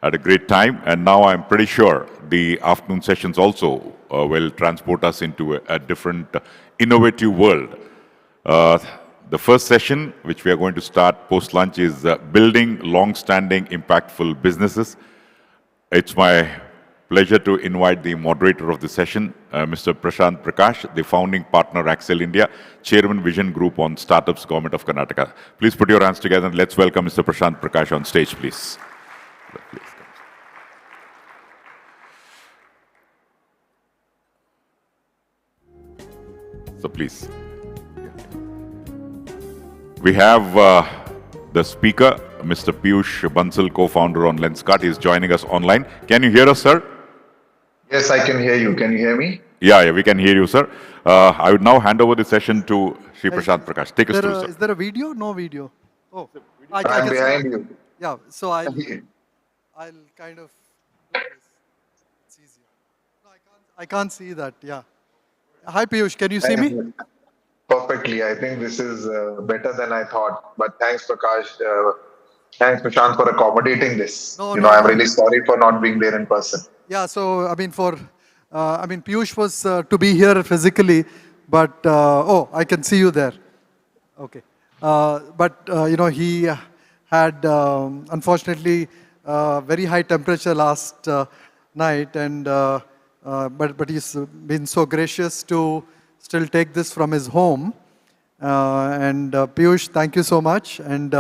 Had a great time, and now I'm pretty sure the afternoon sessions also will transport us into a different innovative world. Uh, the first session, which we are going to start post-lunch, is building long-standing, impactful businesses. It's my pleasure to invite the moderator of the session, Mr. Prashant Prakash, the founding partner, Axel India, Chairman Vision Group on Startups, Government of Karnataka. Please put your hands together and let's welcome Mr. Prashant Prakash on stage, please. So please. We have the speaker, Mr. Piyush Bansal, co-founder on Lenskart. He's joining us online. Can you hear us, sir? Yes, I can hear you. Can you hear me? Yeah, we can hear you, sir. I would now hand over the session to Shri Prashant Prakash. Take us through, sir. Is there a video? No video. Oh, I'm behind you. Yeah, so I'll kind of do this. It's easier. No, I can't see that. Yeah. Hi, Piyush. Can you see me? Perfectly. I think this is better than I thought. But thanks, Prakash. Thanks, Prashant, for accommodating this. I'm really sorry for not being there in person. Yeah. So Piyush was to be here physically, but I can see you there. Okay. He had unfortunately very high temperature last night, and but he's been so gracious to still take this from his home. Piyush, thank you so much, and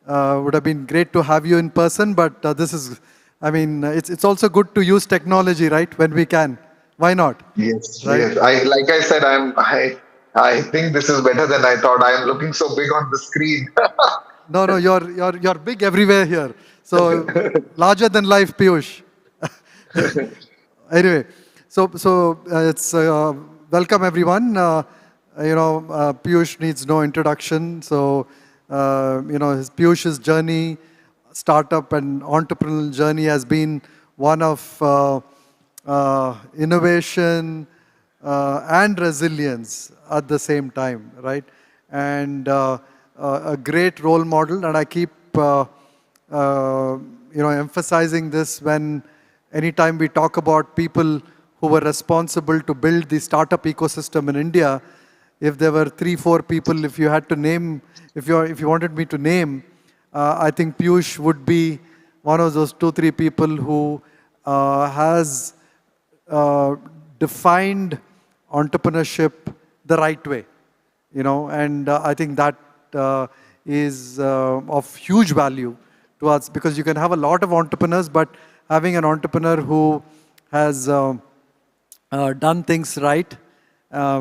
would have been great to have you in person, but this is, it's also good to use technology, right, when we can. Why not? Yes, right? Yes. Like I said, I think this is better than I thought. I am looking so big on the screen. No, you're big everywhere here. So larger than life, Piyush. Anyway, so it's welcome everyone. Piyush needs no introduction. So Piyush's journey, startup and entrepreneurial journey, has been one of innovation and resilience at the same time, right? And a great role model, and I keep emphasizing this anytime we talk about people who were responsible to build the startup ecosystem in India. If there were 3-4 people, if you had to name, if you wanted me to name, I think Piyush would be one of those 2-3 people who has defined entrepreneurship the right way, and I think that is of huge value to us, because you can have a lot of entrepreneurs, but having an entrepreneur who has done things right,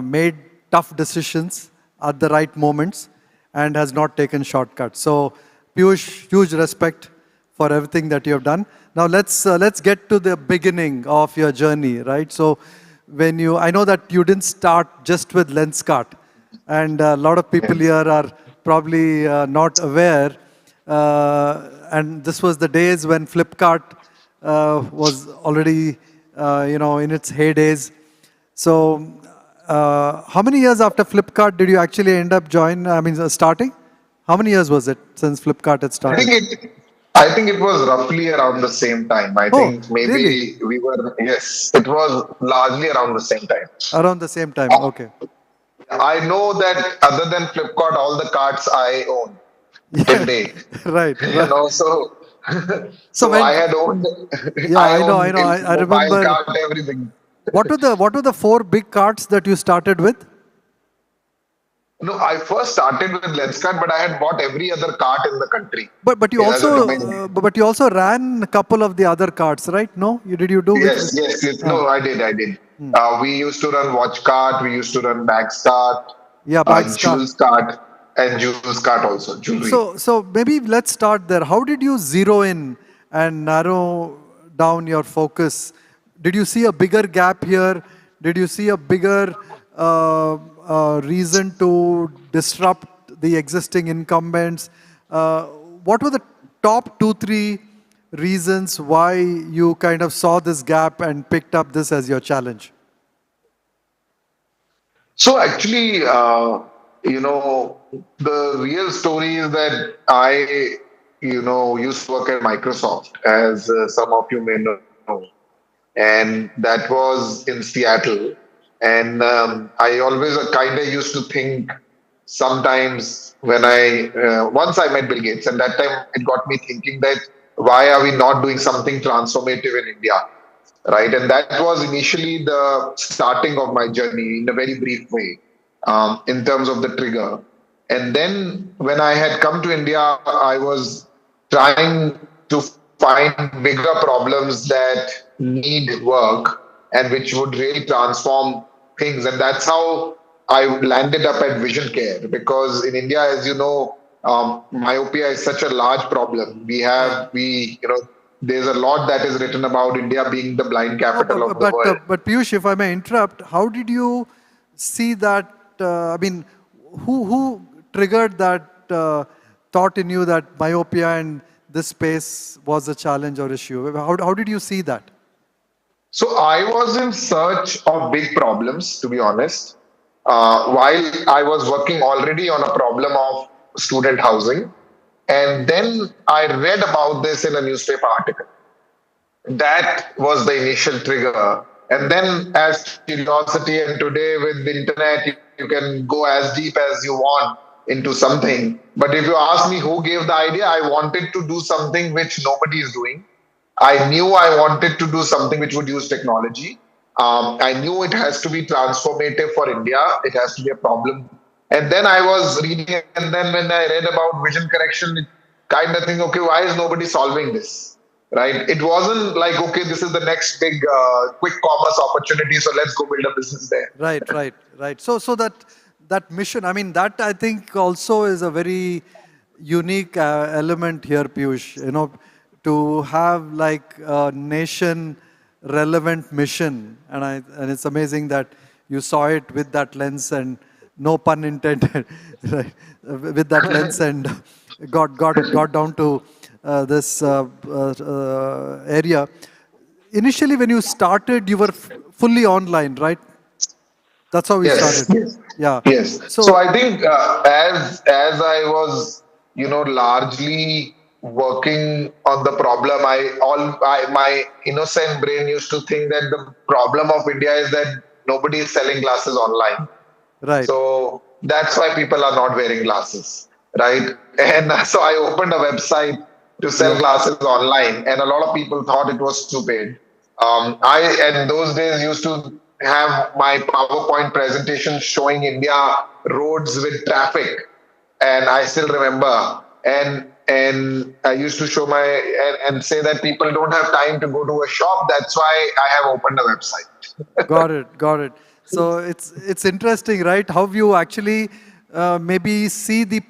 made tough decisions at the right moments, and has not taken shortcuts. So Piyush, huge respect for everything that you have done. Now let's get to the beginning of your journey, right? So I know that you didn't start just with Lenskart, and a lot of people here are probably not aware. And this was the days when Flipkart was already, in its heydays. So how many years after Flipkart did you actually end up starting? How many years was it since Flipkart had started? I think it was roughly around the same time. I think maybe really? we were, yes, it was largely around the same time. Around the same time, okay. I know that other than Flipkart, all the carts I own till date. Right. So I had owned. Yeah, I know. I remember. Cart, everything. What were the 4 big carts that you started with? No, I first started with Lenskart, but I had bought every other cart in the country. But you also ran a couple of the other carts, right? No, did you do? Yes. No, I did. We used to run watch cart. We used to run bags cart. Yeah, bags jewels cart, and jewels cart also. Jewelry. So maybe let's start there. How did you zero in and narrow down your focus? Did you see a bigger gap here? Did you see a bigger reason to disrupt the existing incumbents? What were the top 2-3 reasons why you kind of saw this gap and picked up this as your challenge? So actually, the real story is that I used to work at Microsoft, as some of you may know, and that was in Seattle. And I always kind of used to think sometimes when once I met Bill Gates, and that time it got me thinking that why are we not doing something transformative in India, right? And that was initially the starting of my journey in a very brief way, in terms of the trigger. And then when I had come to India, I was trying to find bigger problems that need work and which would really transform things. And that's how I landed up at Vision Care, because in India, as you know, myopia is such a large problem. Right. There's a lot that is written about India being the blind No, capital of the world. but Piyush, if I may interrupt, how did you see that? I mean, who triggered that thought in you that myopia and this space was a challenge or issue? How did you see that? So I was in search of big problems, to be honest. While I was working already on a problem of student housing, and then I read about this in a newspaper article. That was the initial trigger. And then, as curiosity, and today with the internet, you can go as deep as you want into something. But if you ask me who gave the idea, I wanted to do something which nobody is doing. I knew I wanted to do something which would use technology. I knew it has to be transformative for India. It has to be a problem. And then I was reading, and then when I read about vision correction, it kind of think, okay, why is nobody solving this? Right? It wasn't like, okay, this is the next big quick commerce opportunity, so let's go build a business there. Right. So that mission, I mean, that I think also is a very unique element here, Piyush. To have like a nation relevant mission, and it's amazing that you saw it with that lens, and no pun intended, right? With that lens, and got down to this area. Initially, when you started, you were fully online, right? That's how we Yes, started. yes, Yeah. yes. So So, I think as I was, largely working on the problem, my innocent brain used to think that the problem of India is that nobody is selling glasses online. right. So that's why people are not wearing glasses, right? And so I opened a website to sell Yeah. glasses online, and a lot of people thought it was stupid. I, in those days, used to have my PowerPoint presentation showing India roads with traffic, and I still remember. And I used to show and say that people don't have time to go to a shop. That's why I have opened a website. Got it. So it's interesting, right? How you actually maybe see the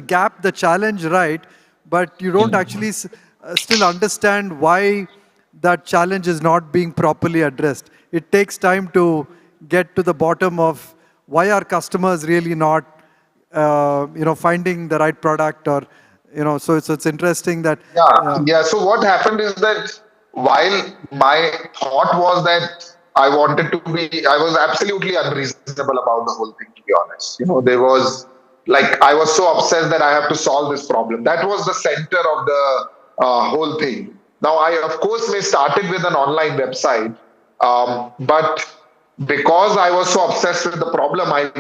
gap, the challenge, right? But you don't actually still understand why that challenge is not being properly addressed. It takes time to get to the bottom of why are customers really not, finding the right product, or So it's interesting that. Yeah, yeah. So what happened is that while my thought was that I was absolutely unreasonable about the whole thing, to be honest. There was I was so obsessed that I have to solve this problem. That was the center of the whole thing. Now, I, of course, may started with an online website, but because I was so obsessed with the problem, I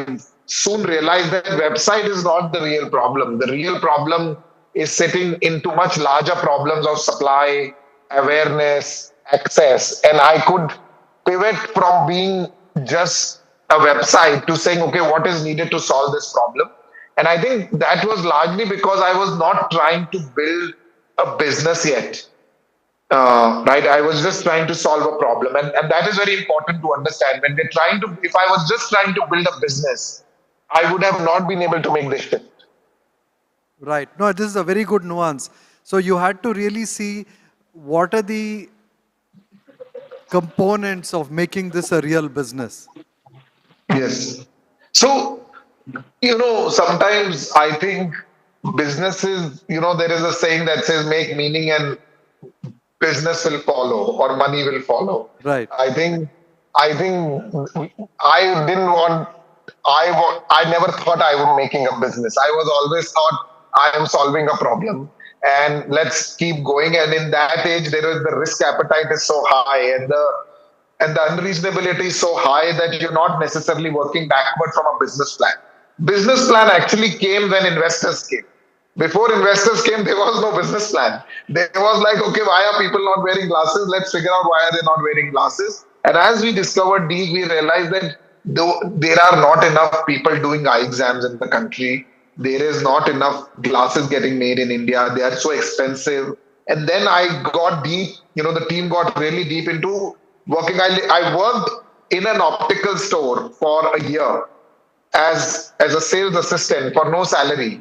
soon realized that website is not the real problem. The real problem is sitting into much larger problems of supply, awareness, access. And I could pivot from being just a website to saying, okay, what is needed to solve this problem? And I think that was largely because I was not trying to build a business yet. Right? I was just trying to solve a problem. And that is very important to understand. If I was just trying to build a business, I would have not been able to make this shift. Right. No, this is a very good nuance. So you had to really see what are the components of making this a real business. Yes. So, sometimes I think businesses, there is a saying that says make meaning and business will follow or money will follow. Right. I think I didn't want I never thought I was making a business. I was always thought I am solving a problem and let's keep going. And in that age, there is the risk appetite is so high and the unreasonability is so high that you're not necessarily working backward from a business plan. Business plan actually came when investors came. Before investors came, there was no business plan. There was like, okay, why are people not wearing glasses? Let's figure out why are they not wearing glasses. And as we discovered these, we realized that though there are not enough people doing eye exams in the country, there is not enough glasses getting made in India. They are so expensive. And then I got deep, the team got really deep into working. I worked in an optical store for a year as a sales assistant for no salary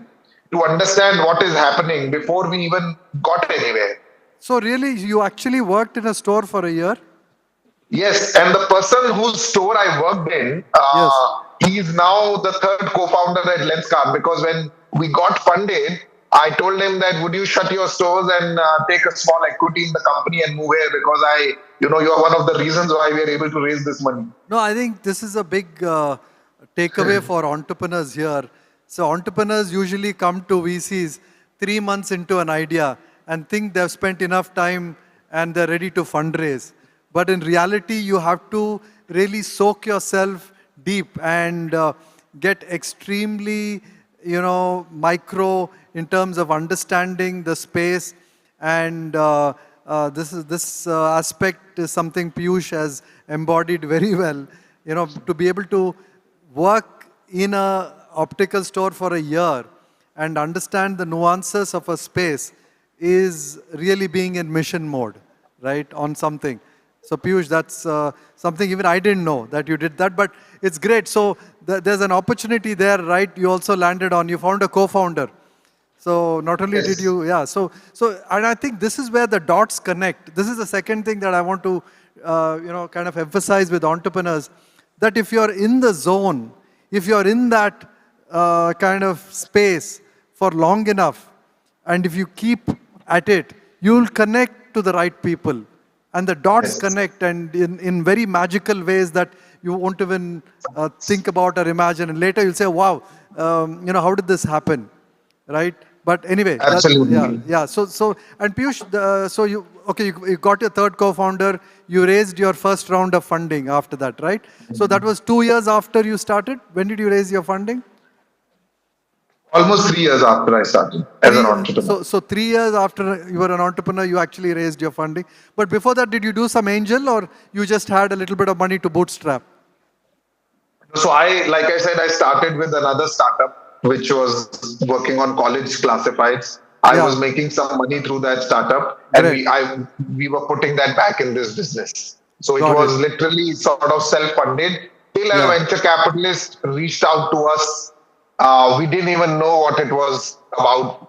to understand what is happening before we even got anywhere. So really, you actually worked in a store for a year? Yes, and the person whose store I worked in, Yes. he is now the third co-founder at Lenscard, because when we got funded, I told him that would you shut your stores and take a small equity in the company and move here, because you are one of the reasons why we are able to raise this money. No, I think this is a big takeaway for entrepreneurs here. So entrepreneurs usually come to VCs 3 months into an idea and think they've spent enough time and they're ready to fundraise. But in reality, you have to really soak yourself deep and get extremely, micro in terms of understanding the space. And this aspect is something Piyush has embodied very well. To be able to work in a optical store for a year and understand the nuances of a space is really being in mission mode, right, on something. So Piyush, that's something even I didn't know that you did that, but it's great. So there's an opportunity there, right? You also landed on, you found a co-founder. So not only did you, and I think this is where the dots connect. This is the second thing that I want to, kind of emphasize with entrepreneurs, that if you're in the zone, if you're in that kind of space for long enough, and if you keep at it, you'll connect to the right people. And the dots connect, and in very magical ways that you won't even think about or imagine. And later you'll say, wow, how did this happen, right? But anyway, absolutely. So and Piyush, so you got your third co-founder. You raised your first round of funding after that, right? So that was 2 years after you started. When did you raise your funding? Almost 3 years after I started as an entrepreneur. So 3 years after you were an entrepreneur, you actually raised your funding. But before that, did you do some angel, or you just had a little bit of money to bootstrap? So like I said, I started with another startup, which was working on college classifieds. I was making some money through that startup, and we were putting that back in this business. So it was literally sort of self-funded till a venture capitalist reached out to us. We didn't even know what it was about,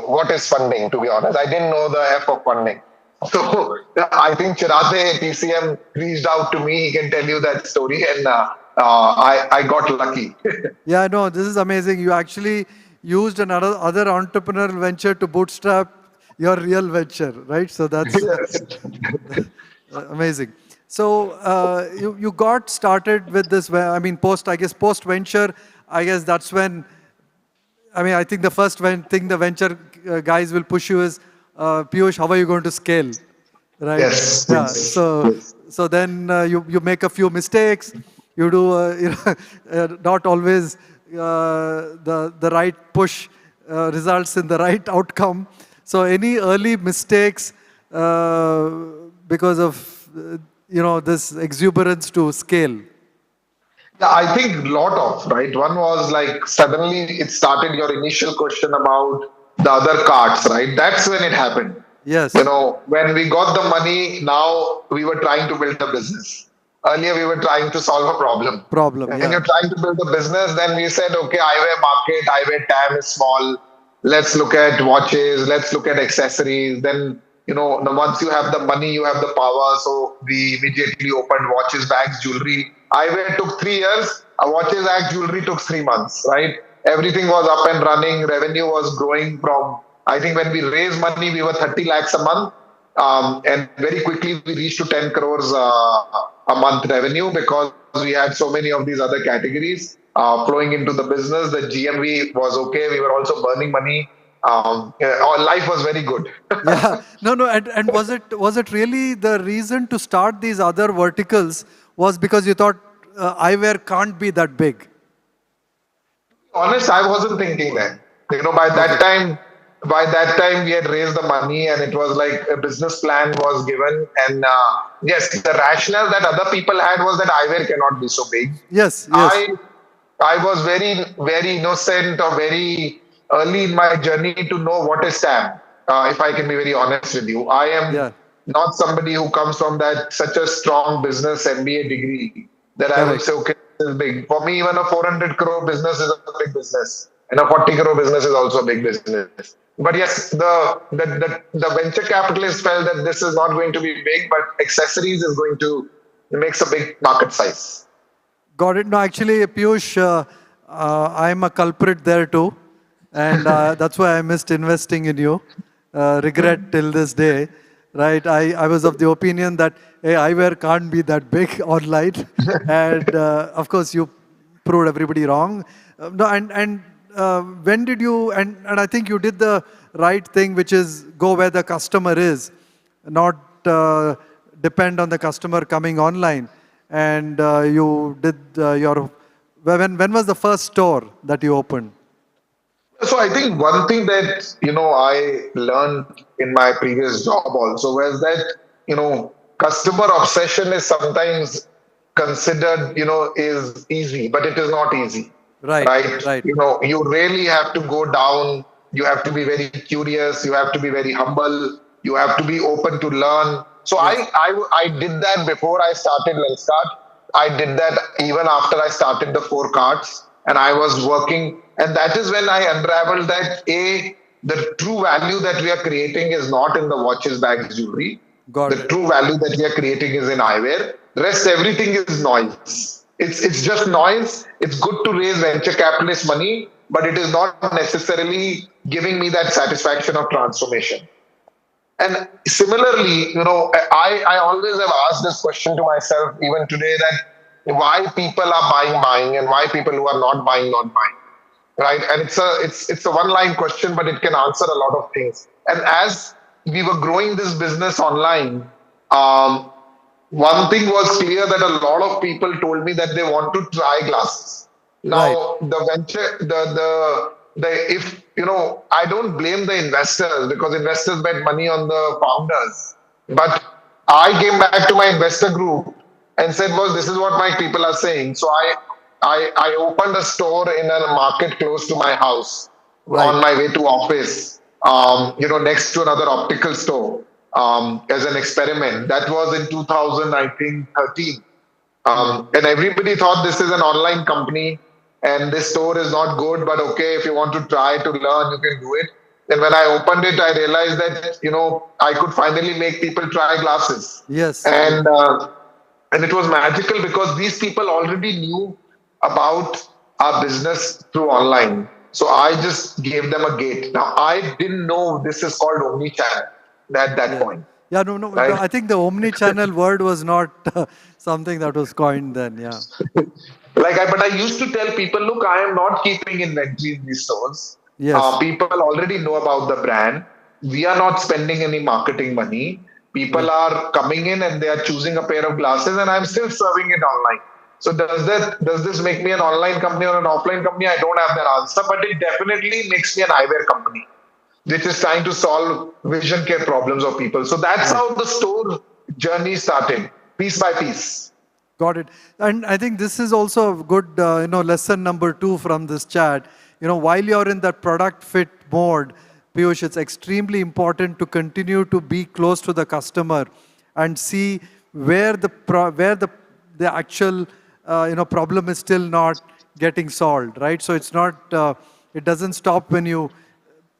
what is funding, to be honest. I didn't know the F of funding. So I think Chirate TCM reached out to me. He can tell you that story, and I got lucky. Yeah, no, this is amazing. You actually used another entrepreneurial venture to bootstrap your real venture, right? So that's amazing. So you got started with this, post venture, I guess that's when, I think the first thing the venture guys will push you is, Piyush, how are you going to scale? Right? Yes. Yeah. So then you make a few mistakes. You do not always the right push results in the right outcome. So any early mistakes because of this exuberance to scale? Yeah, I think lot of, right? One was like suddenly it started your initial question about the other cards, right? That's when it happened. Yes. When we got the money, now we were trying to build a business. Earlier, we were trying to solve a problem. When you're trying to build a business, then we said, okay, eyewear market, eyewear TAM is small. Let's look at watches. Let's look at accessories. Then, once you have the money, you have the power. So we immediately opened watches, bags, jewelry. Eyewear took 3 years. Watches, bags, jewelry took 3 months, right? Everything was up and running. Revenue was growing from, I think when we raised money, we were 30 lakhs a month. And very quickly we reached to 10 crores a month revenue because we had so many of these other categories. flowing into the business. The GMV was okay. We were also burning money. Our life was very good. Yeah. No. And was it really the reason to start these other verticals was because you thought eyewear can't be that big? Honest, I wasn't thinking that. Okay. By that time we had raised the money and it was like a business plan was given. And yes, the rationale that other people had was that eyewear cannot be so big. Yes. Yes. I I was very, very innocent or very early in my journey to know what is SAM. If I can be very honest with you, I am Yeah. not somebody who comes from that such a strong business MBA degree that I would Correct. say, okay, this is big. For me, even a 400 crore business is a big business, and a 40 crore business is also a big business. But yes, the venture capitalists felt that this is not going to be big, but accessories is going to makes a big market size. Got it. No, actually, Piyush, I'm a culprit there too. And that's why I missed investing in you. Regret till this day, right? I was of the opinion that, hey, eyewear can't be that big online. And of course, you proved everybody wrong. No, and when did you, and I think you did the right thing, which is go where the customer is, not depend on the customer coming online. And you did your, when was the first store that you opened? So I think one thing that I learned in my previous job also was that customer obsession is sometimes considered is easy, but it is not easy, Right, right? right, You really have to go down. You have to be very curious. You have to be very humble. You have to be open to learn. So yes, I did that before I started Lenscart. I did that even after I started the four carts, and I was working. And that is when I unraveled that the true value that we are creating is not in the watches, bags, jewelry. got The it. true value that we are creating is in eyewear. Rest everything is noise. It's just noise. It's good to raise venture capitalist money, but it is not necessarily giving me that satisfaction of transformation. And similarly, I always have asked this question to myself, even today, that why people are buying, and why people who are not buying, not buying, right? And it's a one line question, but it can answer a lot of things. And as we were growing this business online, um, one thing was clear that a lot of people told me that they want to try glasses. Right, Now the venture, the if I don't blame the investors because investors bet money on the founders. But I came back to my investor group and said, "Was this is what my people are saying?" So I opened a store in a market close to my house right, on my way to office, next to another optical store, as an experiment. That was in 2000, I think, 13. And everybody thought this is an online company and this store is not good, but okay, if you want to try to learn, you can do it. And when I opened it, I realized that, I could finally make people try glasses. yes, yes, And, and it was magical because these people already knew about our business through online. So I just gave them a gate. Now I didn't know this is called omni-channel at that yeah. point, Yeah, no, right? I think the omni-channel word was not something that was coined then, yeah. But I used to tell people, look, I am not keeping inventory in these stores. Yes, People already know about the brand. We are not spending any marketing money. yeah, People are coming in and they are choosing a pair of glasses, and I'm still serving it online. So does this make me an online company or an offline company? I don't have that answer, but it definitely makes me an eyewear company, which is trying to solve vision care problems of people. So that's right. how the store journey started, piece by piece. Got it. And I think this is also a good, lesson number 2 from this chat. While you're in that product fit mode, Piyush, it's extremely important to continue to be close to the customer and see where the actual, problem is still not getting solved, right? So it's not, it doesn't stop when you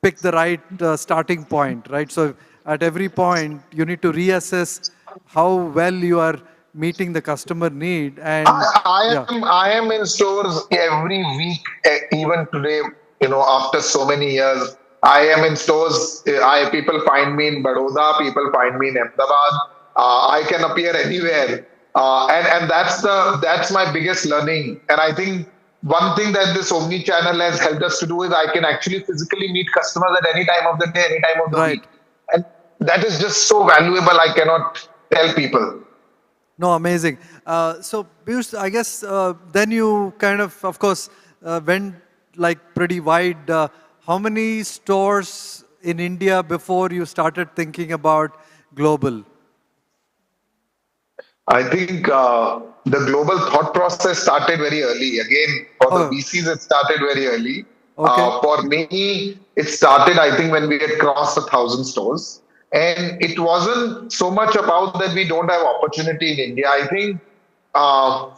pick the right starting point, right? So at every point, you need to reassess how well you are meeting the customer need. And yeah, I am in stores every week, even today. After so many years, I am in stores. I People find me in Baroda. People find me in Ahmedabad. I can appear anywhere, and that's my biggest learning. And I think one thing that this omni channel has helped us to do is I can actually physically meet customers at any time of the day, any time of the Right. week. And that is just so valuable. I cannot tell people. No, amazing. So, Piyush, I guess then you kind of course, went like pretty wide. How many stores in India before you started thinking about global? I think the global thought process started very early. Again, for the Oh, VCs, it started very early. okay. For me, it started, I think, when we had crossed 1,000 stores. And it wasn't so much about that we don't have opportunity in India. I think uh,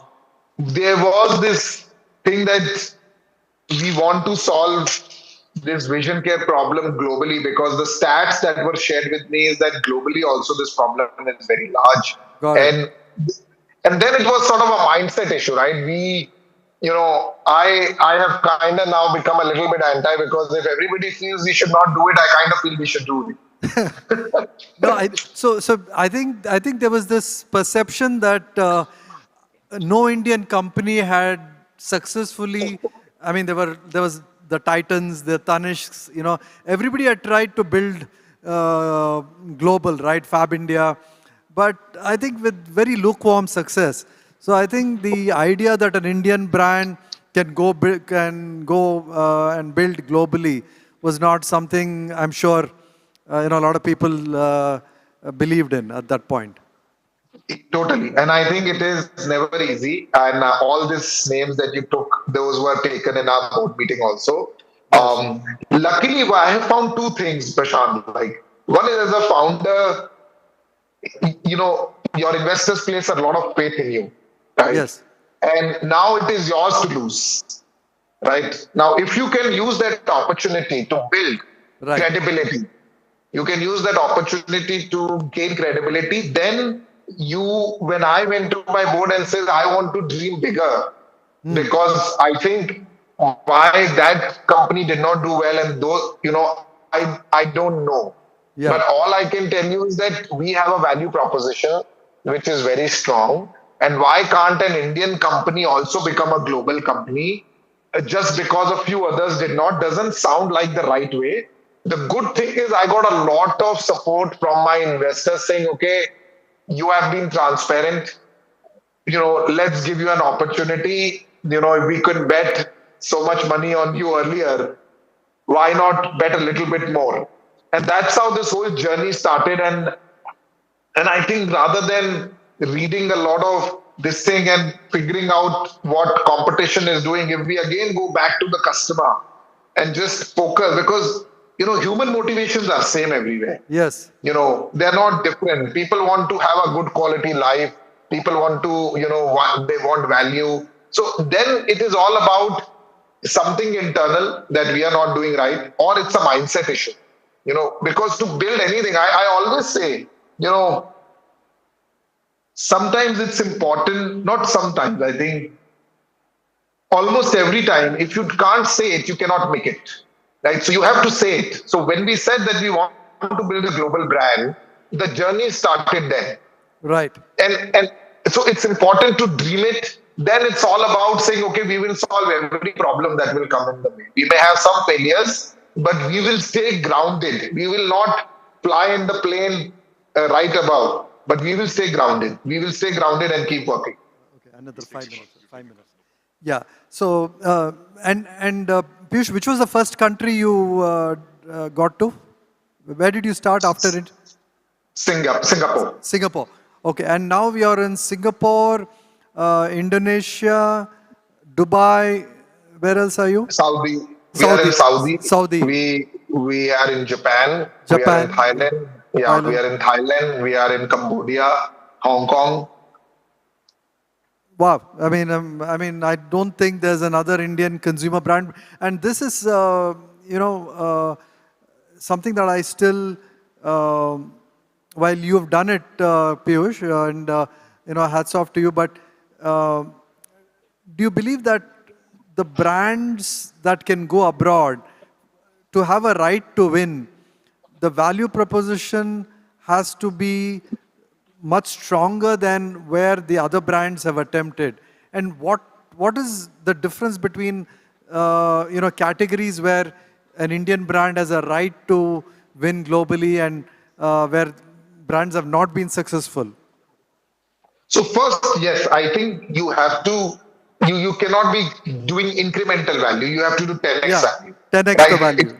there was this thing that we want to solve this vision care problem globally, because the stats that were shared with me is that globally also this problem is very large. Got it. And and then it was sort of a mindset issue, right? I have kind of now become a little bit anti, because if everybody feels we should not do it, I kind of feel we should do it. No, so I think there was this perception that no Indian company had successfully. I mean, there was the Titans, the Tanishqs. Everybody had tried to build global, right? Fab India, but I think with very lukewarm success. So I think the idea that an Indian brand can go and build globally was not something I'm sure a lot of people believed in at that point. Totally. And I think it is never easy. And all these names that you took, those were taken in our board meeting also. Yes. Luckily, I have found two things, Prashant. Like, one is, as a founder, your investors place a lot of faith in you, right? Yes. And now it is yours to lose, right? Now, if you can use that opportunity to build Right. credibility, you can use that opportunity to gain credibility. Then when I went to my board and said, I want to dream bigger, because I think why that company did not do well, and those, I don't know. Yeah. But all I can tell you is that we have a value proposition which is very strong. And why can't an Indian company also become a global company? Just because a few others did not, doesn't sound like the right way. The good thing is I got a lot of support from my investors saying, okay, you have been transparent. Let's give you an opportunity. If we could bet so much money on you earlier, why not bet a little bit more? And that's how this whole journey started. And I think, rather than reading a lot of this thing and figuring out what competition is doing, if we again go back to the customer and just focus, because human motivations are same everywhere. Yes. They're not different. People want to have a good quality life. People want to, they want value. So then it is all about something internal that we are not doing right, or it's a mindset issue. Because to build anything, I always say, sometimes it's important, not sometimes, I think almost every time, if you can't say it, you cannot make it. Right? So you have to say it. So when we said that we want to build a global brand, the journey started then. Right. And so it's important to dream it. Then it's all about saying, okay, we will solve every problem that will come in the way. We may have some failures, but we will stay grounded. We will not fly in the plane right above, but we will stay grounded. We will stay grounded and keep working. Okay, another 5 minutes. 5 minutes. Yeah. So and Piyush, which was the first country you got to? Where did you start after it? Singapore. Singapore. Okay, and now we are in Singapore, Indonesia, Dubai. Where else are you? Saudi. We are in Saudi. Saudi. We are in Japan. We are in Thailand. Yeah, Thailand. we are in Thailand. We are in Cambodia, Hong Kong. Wow. I mean, I don't think there's another Indian consumer brand, and this is, something that I still, while you have done it, Piyush, and hats off to you. But do you believe that the brands that can go abroad to have a right to win, the value proposition has to be much stronger than where the other brands have attempted? And what what is the difference between categories where an Indian brand has a right to win globally and where brands have not been successful? So first, yes, I think you have to, you cannot be doing incremental value. You have to do 10x Yeah, value, 10x the right? It, value.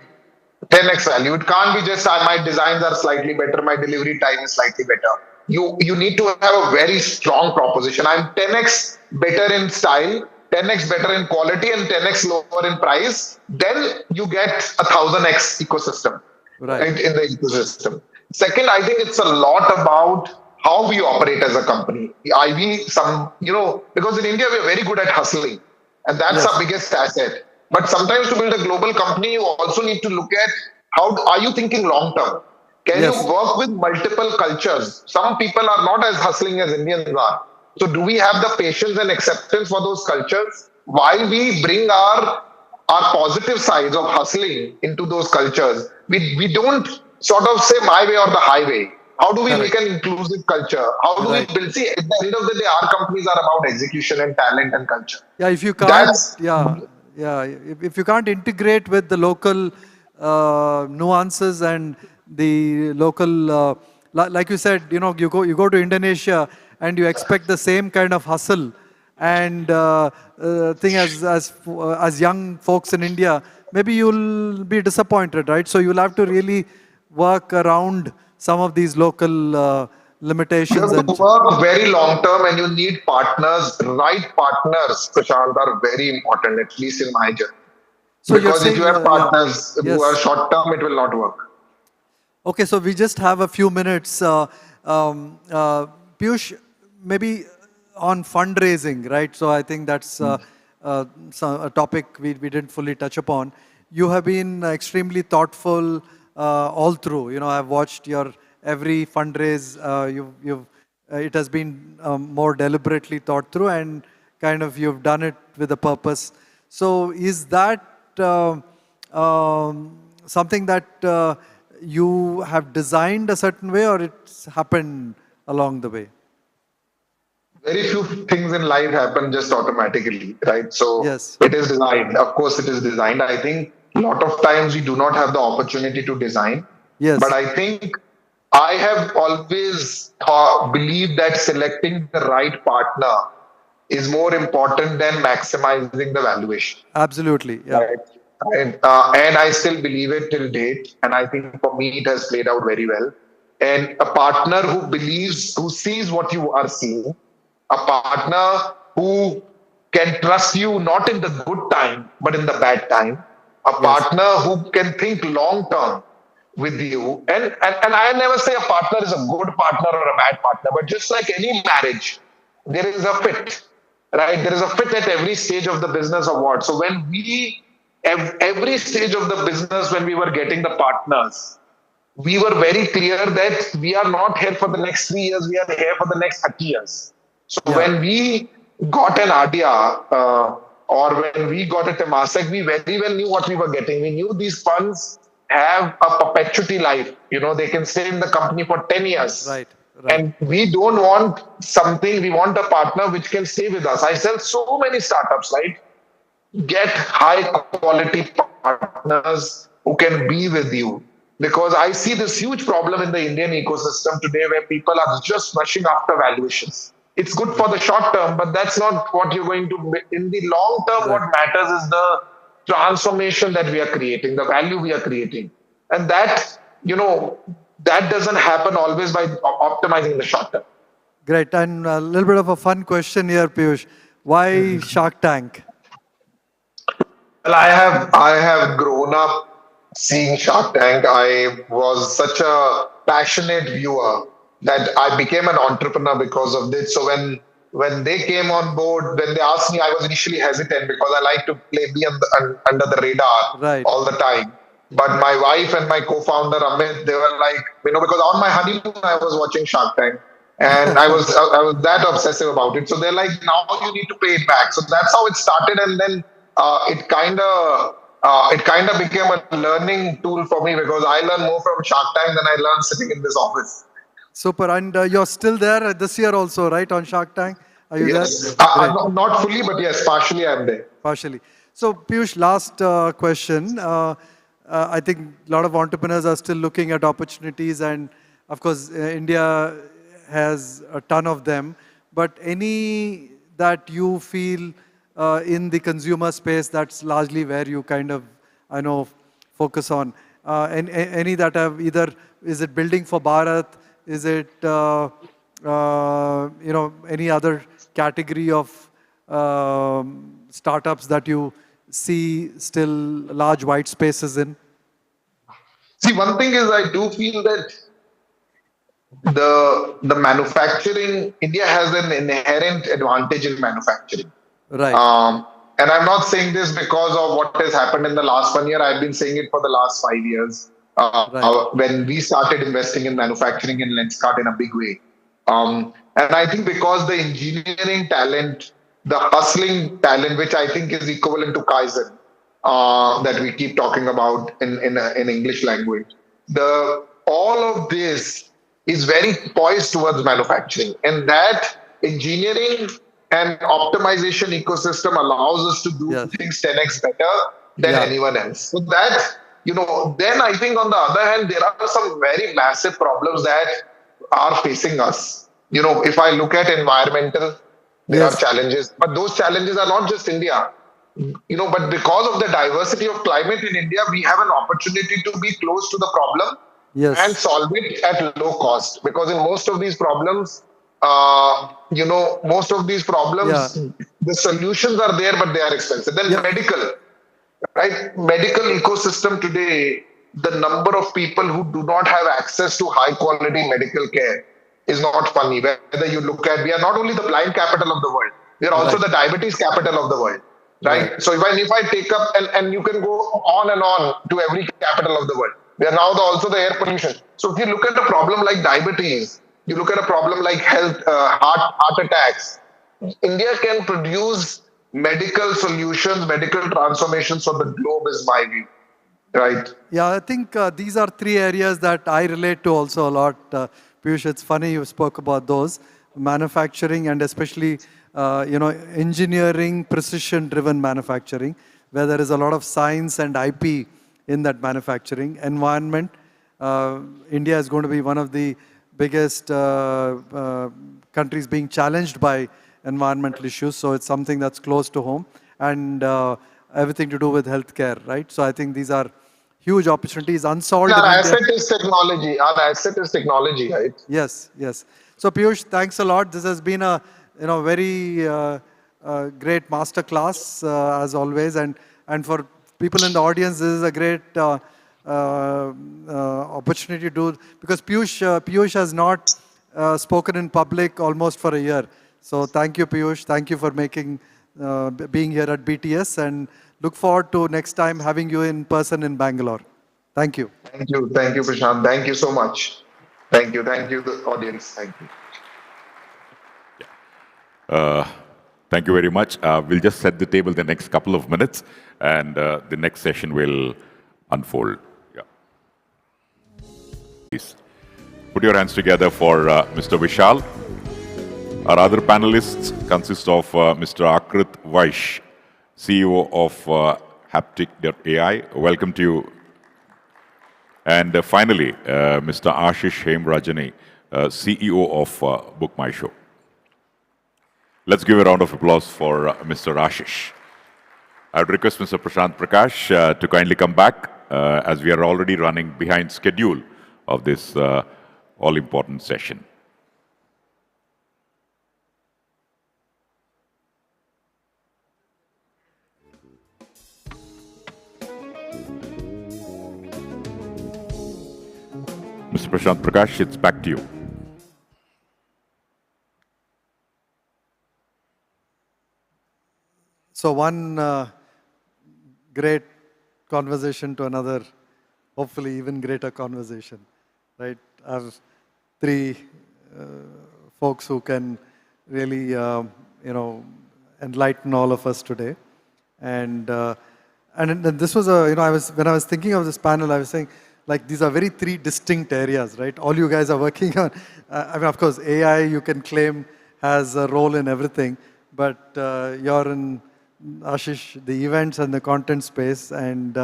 10x value. It can't be just my designs are slightly better, my delivery time is slightly better. You need to have a very strong proposition. I'm 10x better in style, 10x better in quality, and 10x lower in price. Then you get a 1000x ecosystem, Right. right, in the ecosystem. Second, I think it's a lot about how we operate as a company. Because in India we're very good at hustling, and that's our Yes. biggest asset. But sometimes to build a global company, you also need to look at how are you thinking long term. Can you Yes. work with multiple cultures? Some people are not as hustling as Indians are. So do we have the patience and acceptance for those cultures while we bring our positive sides of hustling into those cultures? We don't sort of say my way or the highway. How do we make Correct. an inclusive culture? How do we Right. build? See, at the end of the day, our companies are about execution and talent and culture. Yeah, if you can't, That's if you can't integrate with the local nuances and the local, like you said, you go to Indonesia and you expect the same kind of hustle and thing as young folks in India, maybe you'll be disappointed, right? So you'll have to really work around some of these local you limitations have to and work very long term and you need partners. Right partners, Prashant, are very important, at least in my journey. so you're Because if you saying, have yeah, partners who are yes. short term, it will not work. Okay, so we just have a few minutes. Piyush, maybe on fundraising, right? So I think that's a topic we didn't fully touch upon. You have been extremely thoughtful all through. I've watched your every fundraise. It has been more deliberately thought through, and kind of you've done it with a purpose. So is that something that you have designed a certain way, or it's happened along the way? Very few things in life happen just automatically, right? So Yes. it is designed. Of course, it is designed. I think a lot of times we do not have the opportunity to design, but Yes. I think I have always believed that selecting the right partner is more important than maximizing the valuation. Absolutely. Yeah. Right. And I still believe it till date. And I think for me, it has played out very well. And a partner who believes, who sees what you are seeing, a partner who can trust you not in the good time, but in the bad time, a Yes. partner who can think long term with you. And I never say a partner is a good partner or a bad partner, but just like any marriage, there is a fit, right? There is a fit at every stage of the business of what. So when every stage of the business, when we were getting the partners, we were very clear that we are not here for the next 3 years, we are here for the next 30 years. So Yeah. when we got an Adia or when we got a Temasek, we very well knew what we were getting. We knew these funds have a perpetuity life. They can stay in the company for 10 years. Right. Right. And we don't want something, we want a partner which can stay with us. I sell so many startups, right? Get high quality partners who can be with you. Because I see this huge problem in the Indian ecosystem today where people are just rushing after valuations. It's good for the short term, but that's not what you're going to. In the long term, what Right. matters is the transformation that we are creating, the value we are creating. And that doesn't happen always by optimizing the short term. Great. And a little bit of a fun question here, Piyush. Why Shark Tank? Well, I have grown up seeing Shark Tank. I was such a passionate viewer that I became an entrepreneur because of this. So when they came on board, when they asked me, I was initially hesitant because I like to under the radar Right. all the time. But my wife and my co-founder Amit, they were like, because on my honeymoon I was watching Shark Tank, and I was that obsessive about it. So they're like, now you need to pay it back. So that's how it started, and then it kind of became a learning tool for me because I learn more from Shark Tank than I learn sitting in this office. Super. And you're still there this year also, right, on Shark Tank? Are you there? Yes. Great. Not fully, but yes, partially I'm there. Partially. So, Piyush, last question. I think a lot of entrepreneurs are still looking at opportunities, and of course, India has a ton of them. But any that you feel in the consumer space, that's largely where you kind of, I know, focus on. And any that have either, is it building for Bharat? Is it, any other category of startups that you see still large white spaces in? See, one thing is I do feel that the manufacturing, India has an inherent advantage in manufacturing. Right. And I'm not saying this because of what has happened in the last 1 year. I've been saying it for the last 5 years. Right. When we started investing in manufacturing in Lenskart in a big way. And I think because the engineering talent, the hustling talent, which I think is equivalent to Kaizen, that we keep talking about in English language, all of this is very poised towards manufacturing, and that engineering and optimization ecosystem allows us to do Yes. things 10x better than Yeah. anyone else. So that, then I think on the other hand, there are some very massive problems that are facing us. If I look at environmental, there are Yes. challenges, but those challenges are not just India. But because of the diversity of climate in India, we have an opportunity to be close to the problem and Yes. solve it at low cost. Because in most of these problems, Yeah. the solutions are there, but they are expensive. Then Yeah. medical, right? Medical ecosystem today, the number of people who do not have access to high quality medical care is not funny. Whether you look at, we are not only the blind capital of the world, we are also Right. the diabetes capital of the world, Right. right? So if I take up, and you can go on and on to every capital of the world. We are now also the air pollution. So if you look at a problem like diabetes, you look at a problem like health, heart attacks, India can produce medical solutions, medical transformations for the globe is my view, right? Yeah, I think these are three areas that I relate to also a lot. Piyush, it's funny you spoke about those. Manufacturing and especially, engineering, precision-driven manufacturing, where there is a lot of science and IP in that manufacturing. Environment, India is going to be one of the biggest countries being challenged by environmental issues. So it's something that's close to home. And everything to do with healthcare, right? So I think these are huge opportunities unsolved Our in India. asset is technology. Our asset is technology, right? Yes, yes. So Piyush, thanks a lot. This has been a very great master class as always, and for people in the audience, this is a great opportunity to do, because Piyush has not spoken in public almost for a year. So thank you, Piyush. Thank you for being here at BTS, and look forward to next time having you in person in Bangalore. Thank you. Thank you, Prashant. Thank you so much. Thank you, the audience. Thank you. Thank you very much. We'll just set the table the next couple of minutes, and the next session will unfold. Yeah. Please put your hands together for Mr. Vishal. Our other panelists consist of Mr. Akrit Vaish, CEO of Haptic.ai. Welcome to you. And finally, Mr. Ashish Hemrajani, CEO of Book My Show. Let's give a round of applause for Mr. Ashish. I would request Mr. Prashant Prakash to kindly come back as we are already running behind schedule of this all-important session. Mr. Prashant Prakash, it's back to you. So one great conversation to another, hopefully even greater conversation, right? I have three folks who can really, enlighten all of us today. And this was when I was thinking of this panel, I was saying, like, these are three distinct areas, right? All you guys are working on. Of course, AI, you can claim, has a role in everything, but you're in, Ashish, the events and the content space and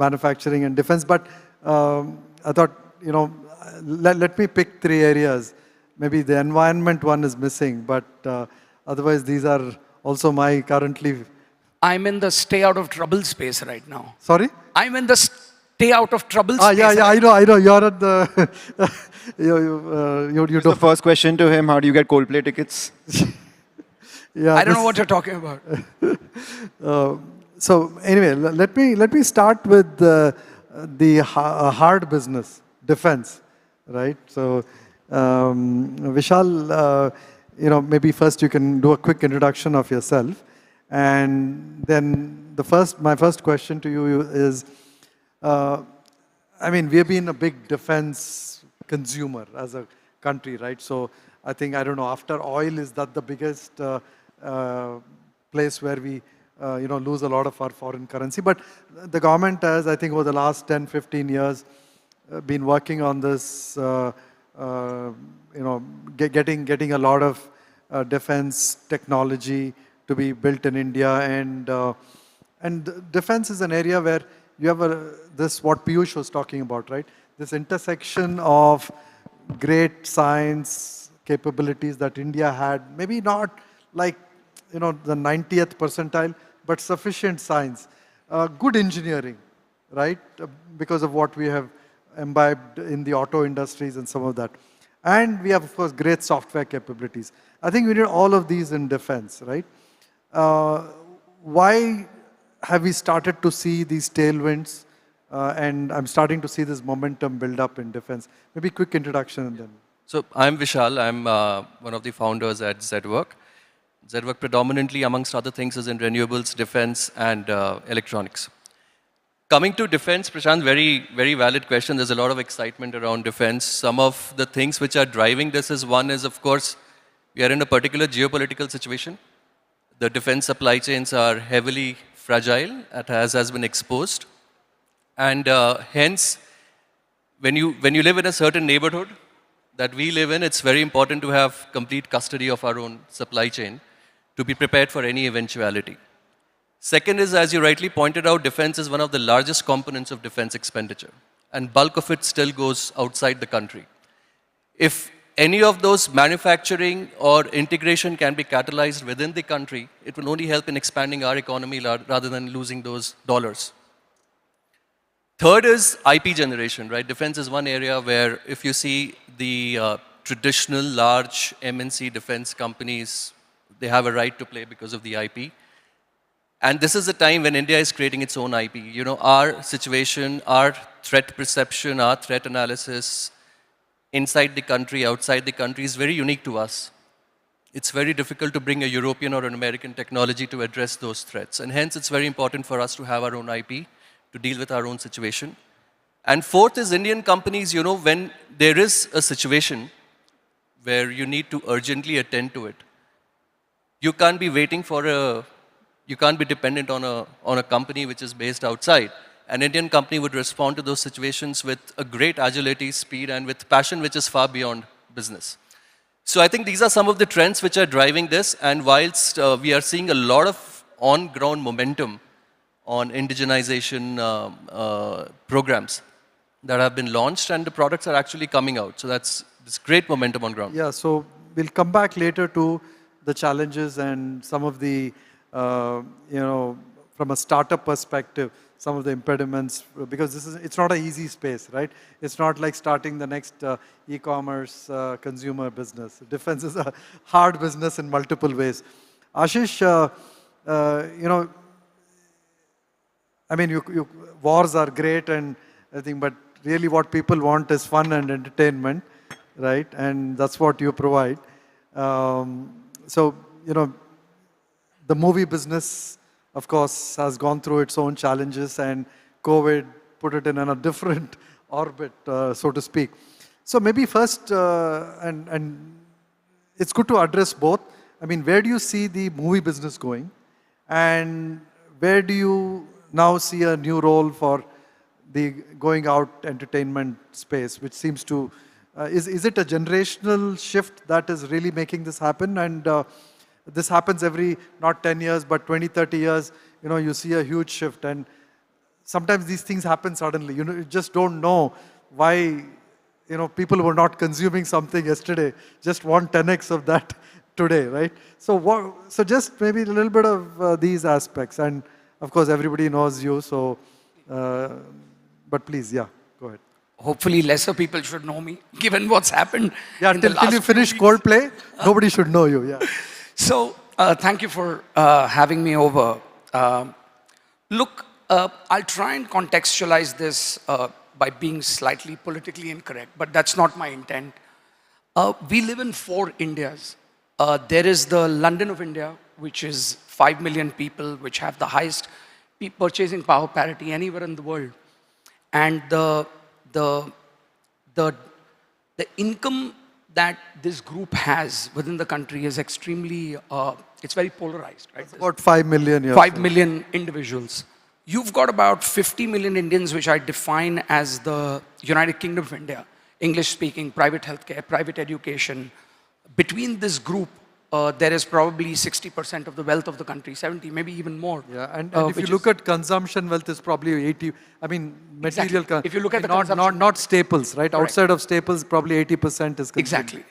manufacturing and defense. But I thought, let me pick 3 areas. Maybe the environment one is missing, but otherwise these are also my currently. I'm in the stay out of trouble space right now. Sorry? I'm in the stay out of trouble space. Yeah, I know. You're at the. you Just the first question to him: how do you get Coldplay tickets? Yeah, I don't know what you're talking about. So anyway, let me start with the hard business, defense, right? So Vishal, maybe first you can do a quick introduction of yourself, and then my first question to you is, we've been a big defense consumer as a country, right? So I think, I don't know, after oil, is that the biggest place where we lose a lot of our foreign currency? But the government has, I think, over the last 10, 15 years, been working on this, getting a lot of defense technology to be built in India, and defense is an area where you have this, what Piyush was talking about, right? This intersection of great science capabilities that India had, maybe not like, the 90th percentile, but sufficient science, good engineering, right? Because of what we have imbibed in the auto industries and some of that. And we have, of course, great software capabilities. I think we need all of these in defense, right? Why have we started to see these tailwinds? And I'm starting to see this momentum build up in defense. Maybe quick introduction and then. So I'm Vishal. I'm one of the founders at ZWork. ZWork predominantly, amongst other things, is in renewables, defense, and electronics. Coming to defense, Prashant, very, very valid question. There's a lot of excitement around defense. Some of the things which are driving this is, one is, of course, we are in a particular geopolitical situation. The defense supply chains are heavily fragile, as has been exposed. And hence, when you live in a certain neighborhood that we live in, it's very important to have complete custody of our own supply chain to be prepared for any eventuality. Second is, as you rightly pointed out, defense is one of the largest components of defense expenditure, and bulk of it still goes outside the country. If any of those manufacturing or integration can be catalyzed within the country, it will only help in expanding our economy rather than losing those dollars. Third is IP generation, right? Defense is one area where, if you see the traditional large MNC defense companies, they have a right to play because of the IP. And this is the time when India is creating its own IP. Our situation, our threat perception, our threat analysis inside the country, outside the country is very unique to us. It's very difficult to bring a European or an American technology to address those threats. And hence, it's very important for us to have our own IP to deal with our own situation. And fourth is Indian companies, when there is a situation where you need to urgently attend to it, you can't be waiting you can't be dependent on a company which is based outside. An Indian company would respond to those situations with a great agility, speed, and with passion which is far beyond business. So I think these are some of the trends which are driving this, and whilst we are seeing a lot of on-ground momentum on indigenization programs that have been launched, and the products are actually coming out. So that's great momentum on ground. Yeah, so we'll come back later to the challenges and some of the, from a startup perspective, some of the impediments, because it's not an easy space, right? It's not like starting the next e-commerce consumer business. Defense is a hard business in multiple ways. Ashish, wars are great and everything, but really what people want is fun and entertainment, right? And that's what you provide. The movie business, of course, has gone through its own challenges, and COVID put it in a different orbit, so to speak. So maybe first, and it's good to address both. Where do you see the movie business going? And where do you now see a new role for the going out entertainment space, which seems to is it a generational shift that is really making this happen? And this happens every, not 10 years, but 20, 30 years, you see a huge shift. And sometimes these things happen suddenly. You just don't know why, people who were not consuming something yesterday just want 10x of that today, right? So just maybe a little bit of these aspects. And of course, everybody knows you, so, but please, yeah, go ahead. Hopefully lesser people should know me, given what's happened. Yeah, in the till last you few finish weeks. Coldplay, nobody should know you, yeah. So, thank you for having me over. Look, I'll try and contextualize this by being slightly politically incorrect, but that's not my intent. We live in 4 Indias. There is the London of India, which is 5 million people, which have the highest purchasing power parity anywhere in the world. And the income that this group has within the country is extremely, it's very polarized, right? It's about 5 million, yeah. 5 million individuals. You've got about 50 million Indians, which I define as the United Kingdom of India, English-speaking, private healthcare, private education. Between this group, there is probably 60% of the wealth of the country, 70, maybe even more. Yeah, and if you look at consumption wealth, is probably 80. I mean, material. Exactly. If you look at the not consumption, not staples, right? Correct. Outside of staples, probably 80% is consumed. Exactly.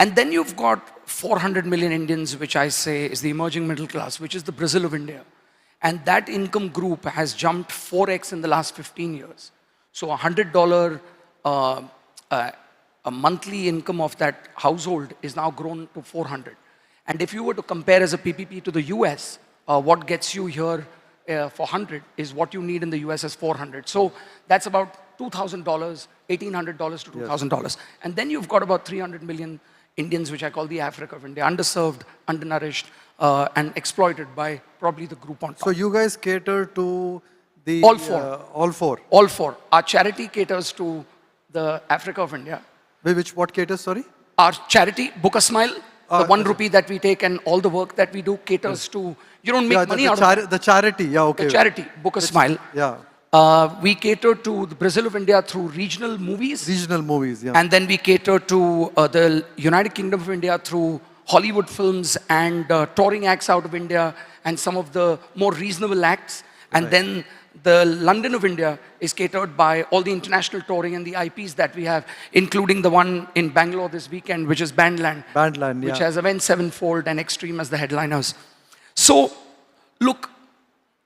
And then you've got 400 million Indians, which I say is the emerging middle class, which is the Brazil of India. And that income group has jumped 4x in the last 15 years. So $100 a monthly income of that household is now grown to 400. And if you were to compare as a PPP to the US, what gets you here for 100 is what you need in the US as 400. So that's about $2,000, $1,800 to $2,000. Yes. And then you've got about 300 million Indians, which I call the Africa of India, underserved, undernourished, and exploited by probably the group on top. So you guys cater to the... All 4. All 4. All 4. Our charity caters to the Africa of India. What caters, sorry? Our charity, Book a Smile, the 1 rupee that we take and all the work that we do caters to, you don't make money out of it. The charity, yeah, okay. The charity, Book a Smile. Yeah. We cater to the Brazil of India through regional movies. Regional movies, yeah. And then we cater to the United Kingdom of India through Hollywood films and touring acts out of India and some of the more reasonable acts. And then the London of India is catered by all the international touring and the IPs that we have, including the one in Bangalore this weekend, which is Bandland. Bandland, yeah. Which has Avenged Sevenfold and Extreme as the headliners. So, look,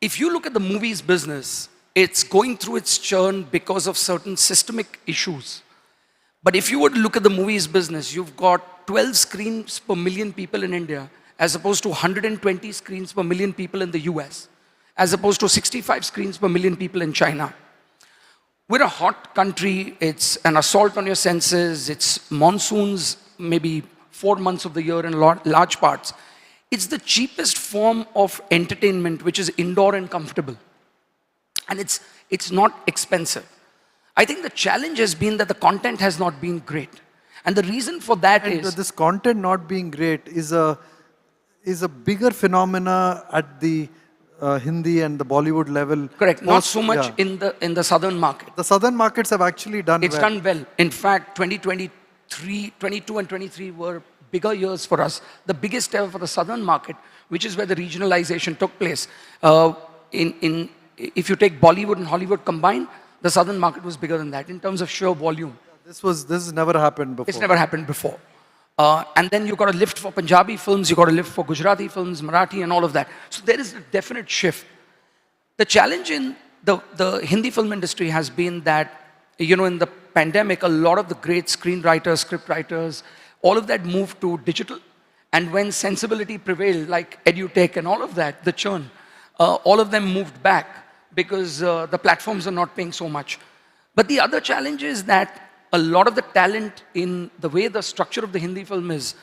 if you look at the movies business, it's going through its churn because of certain systemic issues. But if you were to look at the movies business, you've got 12 screens per million people in India, as opposed to 120 screens per million people in the US, as opposed to 65 screens per million people in China. We're a hot country. It's an assault on your senses. It's monsoons, maybe 4 months of the year in large parts. It's the cheapest form of entertainment, which is indoor and comfortable. And it's not expensive. I think the challenge has been that the content has not been great. And the reason for that is... This content not being great is a bigger phenomena at the Hindi and the Bollywood level. Correct. Not so much in the southern market. The southern markets have actually done well. It's done well. In fact, 2023, 22 and 23 were bigger years for us. The biggest ever for the southern market, which is where the regionalization took place. If you take Bollywood and Hollywood combined, the southern market was bigger than that in terms of sheer volume. This has never happened before. It's never happened before. And then you've got a lift for Punjabi films, you've got a lift for Gujarati films, Marathi and all of that. So there is a definite shift. The challenge in the Hindi film industry has been that, in the pandemic, a lot of the great screenwriters, script writers, all of that moved to digital. And when sensibility prevailed, like edutech and all of that, the churn, all of them moved back because the platforms are not paying so much. But the other challenge is that a lot of the talent in the way the structure of the Hindi film is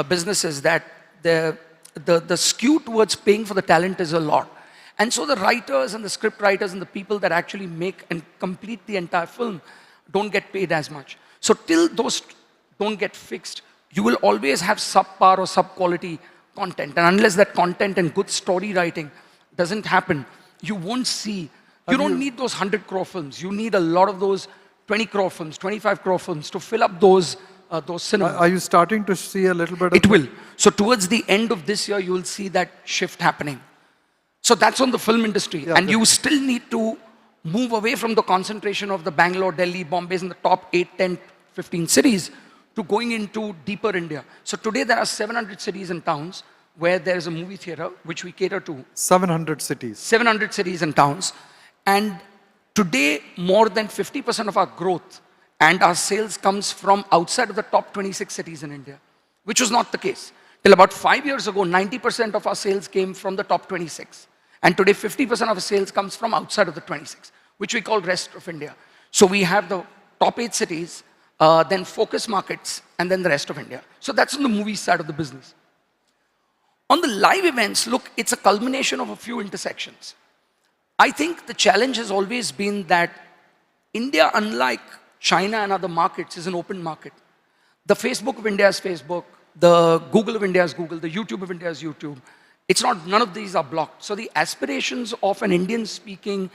business is that the skew towards paying for the talent is a lot. And so the writers and the script writers and the people that actually make and complete the entire film don't get paid as much. So till those don't get fixed, you will always have subpar or sub-quality content. And unless that content and good story writing doesn't happen, you won't see, you don't need those 100 crore films. You need a lot of those 20 crore films, 25 crore films to fill up those cinemas. Are you starting to see a little bit of It will. So towards the end of this year, you will see that shift happening. So that's on the film industry. Yeah, and you still need to move away from the concentration of the Bangalore, Delhi, Bombay in the top 8, 10, 15 cities to going into deeper India. So today there are 700 cities and towns where there is a movie theater, which we cater to. 700 cities. 700 cities and towns. And today, more than 50% of our growth and our sales comes from outside of the top 26 cities in India, which was not the case. Till about 5 years ago, 90% of our sales came from the top 26. And today, 50% of our sales comes from outside of the 26, which we call rest of India. So we have the top 8 cities, then focus markets, and then the rest of India. So that's on the movie side of the business. On the live events, look, it's a culmination of a few intersections. I think the challenge has always been that India, unlike China and other markets, is an open market. The Facebook of India is Facebook, the Google of India is Google, the YouTube of India is YouTube. It's not, none of these are blocked. So the aspirations of an Indian-speaking,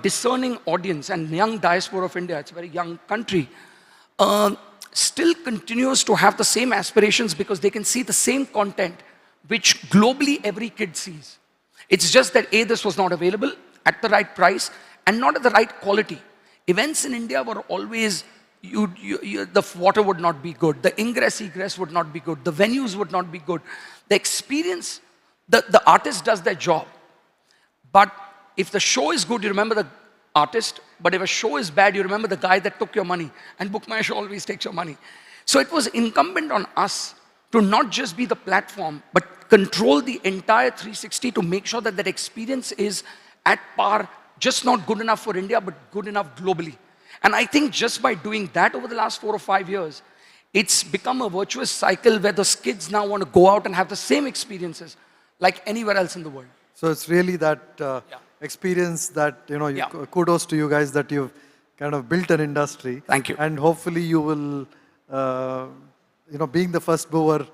discerning audience and young diaspora of India, it's a very young country, still continues to have the same aspirations because they can see the same content which globally every kid sees. It's just that A, this was not available at the right price and not at the right quality. Events in India were always, the water would not be good, the ingress egress would not be good, the venues would not be good. The experience, the artist does their job. But if the show is good, you remember the artist, but if a show is bad, you remember the guy that took your money, and Book My Show always takes your money. So it was incumbent on us to not just be the platform, but control the entire 360 to make sure that that experience is at par, just not good enough for India, but good enough globally. And I think just by doing that over the last 4 or 5 years, it's become a virtuous cycle where those kids now want to go out and have the same experiences like anywhere else in the world. So it's really that experience that, kudos to you guys that you've kind of built an industry. Thank you. And hopefully you will, being the first mover,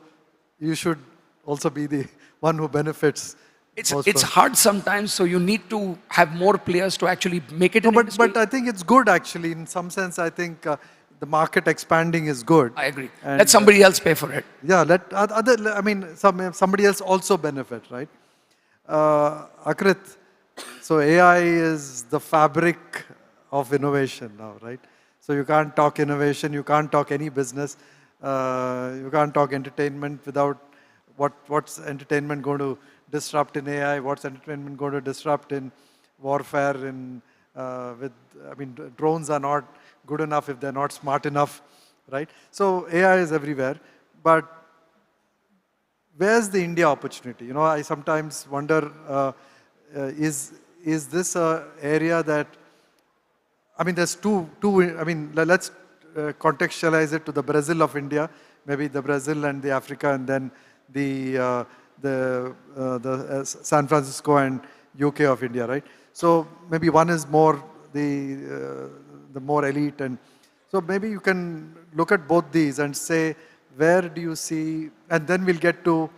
you should also be the one who benefits. It's hard sometimes, so you need to have more players to actually make it an industry. But I think it's good actually. In some sense, I think the market expanding is good. I agree. And, let somebody else pay for it. Yeah, somebody else also benefit, right? Akrit, so AI is the fabric of innovation now, right? So you can't talk innovation, you can't talk any business, you can't talk entertainment without what's entertainment going to disrupt in AI, what's entertainment going to disrupt in warfare, drones are not good enough if they're not smart enough, right? So AI is everywhere, but where's the India opportunity? I sometimes wonder, is this an area that, there's let's contextualize it to the Brazil of India, maybe the Brazil and the Africa, and then the San Francisco and UK of India, right? So maybe one is more the more elite, and so maybe you can look at both these and say, where do you see, and then we'll get to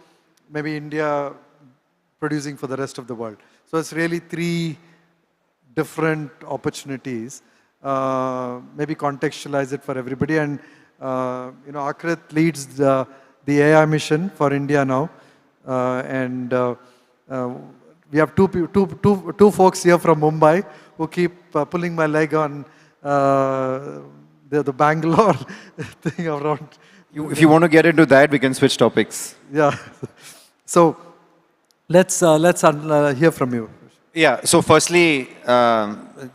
maybe India producing for the rest of the world. So it's really 3 different opportunities. Maybe contextualize it for everybody. And Akrit leads the AI mission for India now. We have two folks here from Mumbai who keep pulling my leg on the Bangalore thing around. If you want to get into that, we can switch topics. Yeah. So let's hear from you. Yeah. So firstly,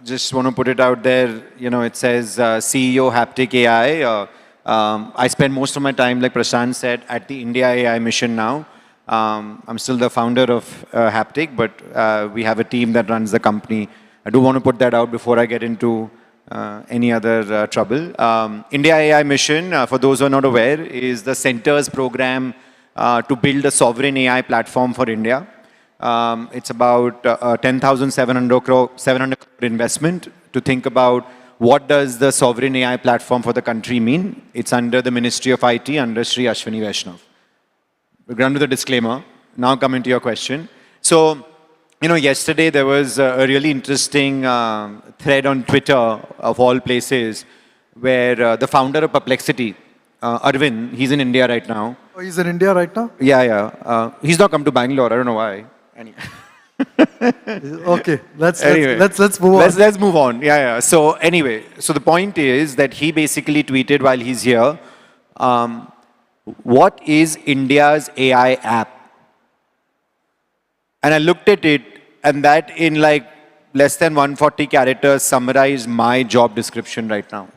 just want to put it out there. It says CEO Haptic AI. I spend most of my time, like Prashant said, at the India AI mission now. I'm still the founder of Haptic, but we have a team that runs the company. I do want to put that out before I get into any other trouble. India AI mission, for those who are not aware, is the Centre's program to build a sovereign AI platform for India. It's about 10,700 crore investment to think about what does the sovereign AI platform for the country mean. It's under the Ministry of IT, under Sri Ashwini Vaishnav. We're going to the disclaimer. Now coming to your question. So, yesterday there was a really interesting thread on Twitter, of all places, where the founder of Perplexity, Arvind, he's in India right now. Oh, he's in India right now? Yeah. He's not come to Bangalore. I don't know why. Okay, let's move on. Let's move on. Yeah. So anyway, so the point is that he basically tweeted while he's here, what is India's AI app? And I looked at it, and that in like less than 140 characters summarized my job description right now,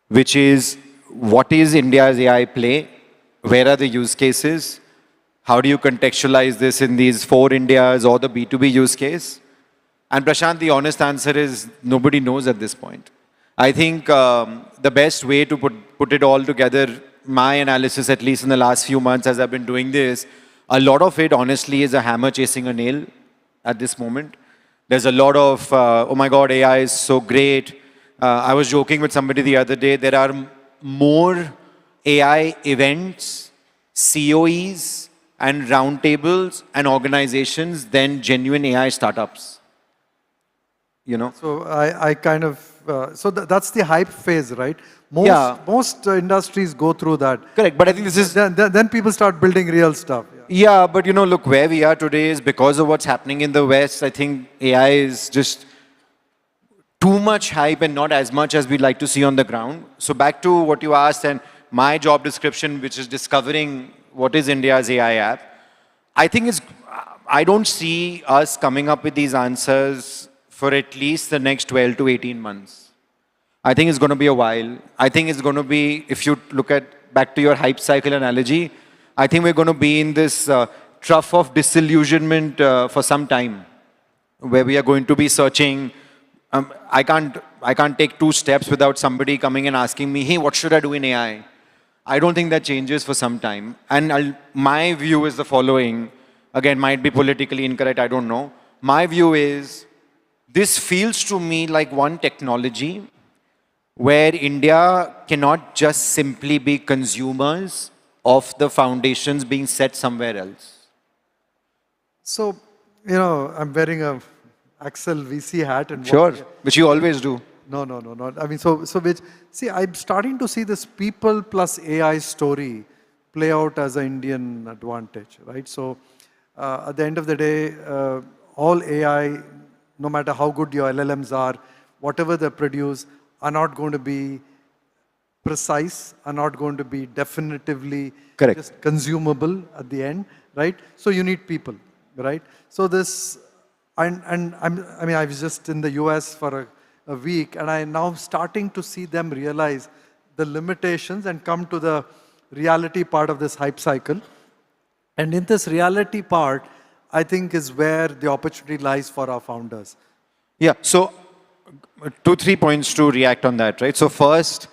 which is, what is India's AI play? Where are the use cases? How do you contextualize this in these 4 Indias or the B2B use case? And Prashant, the honest answer is nobody knows at this point. I think the best way to put it all together, my analysis, at least in the last few months as I've been doing this, a lot of it honestly is a hammer chasing a nail at this moment. There's a lot of, oh my God, AI is so great. I was joking with somebody the other day, there are more AI events, COEs, and roundtables and organizations than genuine AI startups. So I kind of, that's the hype phase, right? Most industries go through that. Correct, but I think this is... Then people start building real stuff. Yeah, but look, where we are today is because of what's happening in the West. I think AI is just too much hype and not as much as we'd like to see on the ground. So back to what you asked and my job description, which is discovering what is India's AI app. I don't see us coming up with these answers for at least the next 12 to 18 months. I think it's going to be a while. I think it's going to be, if you look at, back to your hype cycle analogy, I think we're going to be in this trough of disillusionment for some time, where we are going to be searching. I can't take 2 steps without somebody coming and asking me, hey, what should I do in AI? I don't think that changes for some time. And my view is the following. Again, might be politically incorrect, I don't know. My view is, this feels to me like one technology where India cannot just simply be consumers of the foundations being set somewhere else. So, I'm wearing a Axel VC hat. And sure, which you always do. No. I mean, I'm starting to see this people plus AI story play out as an Indian advantage, right? So, at the end of the day, all AI, no matter how good your LLMs are, whatever they produce, are not going to be precise, are not going to be definitively just consumable at the end, right? So you need people, right? So this, I was just in the US for a week, and I'm now starting to see them realize the limitations and come to the reality part of this hype cycle. And in this reality part, I think is where the opportunity lies for our founders. Yeah, so 2-3 points to react on that, right? So first,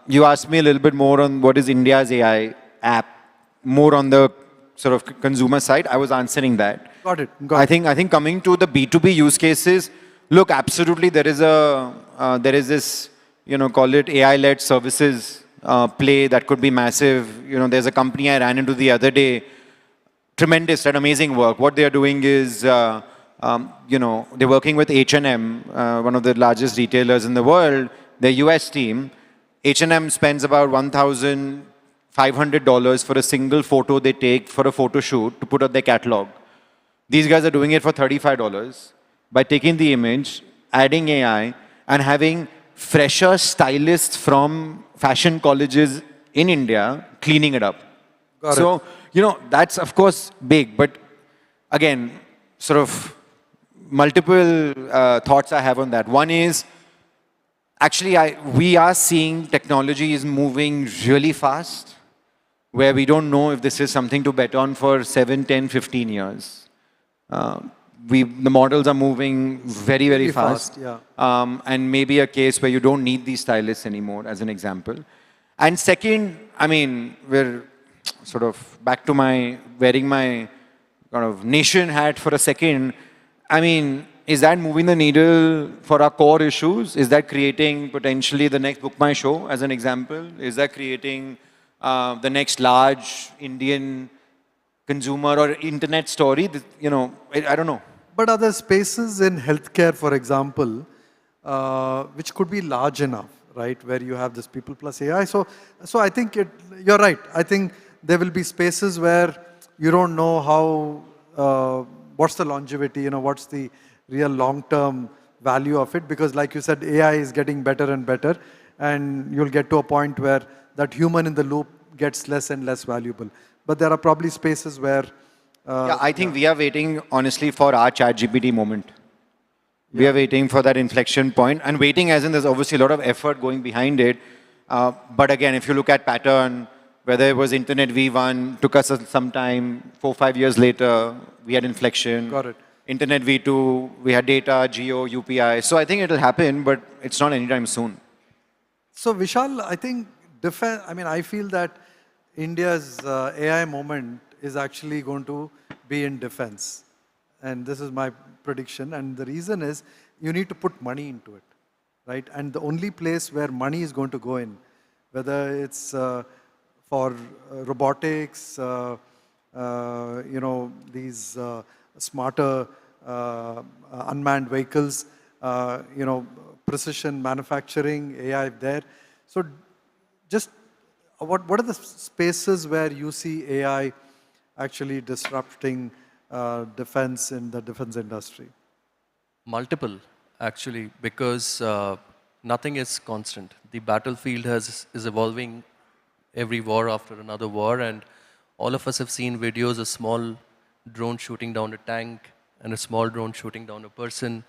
you asked me a little bit more on what is India's AI app, more on the sort of consumer side. I was answering that. Got it. I think coming to the B2B use cases, look, absolutely there is this, call it AI-led services play that could be massive. There's a company I ran into the other day, tremendous and amazing work. What they are doing is, they're working with H&M, one of the largest retailers in the world, their US team. H&M spends about $1,500 for a single photo they take for a photo shoot to put up their catalog. These guys are doing it for $35 by taking the image, adding AI, and having fresher stylists from fashion colleges in India cleaning it up. So, that's of course big, but again, sort of multiple thoughts I have on that. One is, actually, we are seeing technology is moving really fast, where we don't know if this is something to bet on for 7, 10, 15 years. The models are moving very, very fast. Yeah. And maybe a case where you don't need these stylists anymore, as an example. And second, we're sort of back to wearing my kind of nation hat for a second. Is that moving the needle for our core issues? Is that creating potentially the next Book My Show, as an example? Is that creating the next large Indian consumer or internet story, I don't know. But are there spaces in healthcare, for example, which could be large enough, right, where you have this people plus AI? So I think you're right. I think there will be spaces where you don't know how, what's the longevity, what's the real long-term value of it, because like you said, AI is getting better and better, and you'll get to a point where that human in the loop gets less and less valuable. But there are probably spaces where... yeah, I think we are waiting, honestly, for our ChatGPT moment. We are waiting for that inflection point, and waiting as in there's obviously a lot of effort going behind it. But again, if you look at pattern, whether it was Internet V1, took us some time, 4-5 years later, we had inflection. Got it. Internet V2, we had data, geo, UPI. So I think it'll happen, but it's not anytime soon. So Vishal, I think, I feel that India's AI moment is actually going to be in defense. And this is my prediction. And the reason is you need to put money into it, right? And the only place where money is going to go in, whether it's for robotics, these smarter unmanned vehicles, precision manufacturing, AI there. So just what are the spaces where you see AI actually disrupting defense in the defense industry? Multiple, actually, because nothing is constant. The battlefield is evolving every war after another war, and all of us have seen videos, a small drone shooting down a tank and a small drone shooting down a person.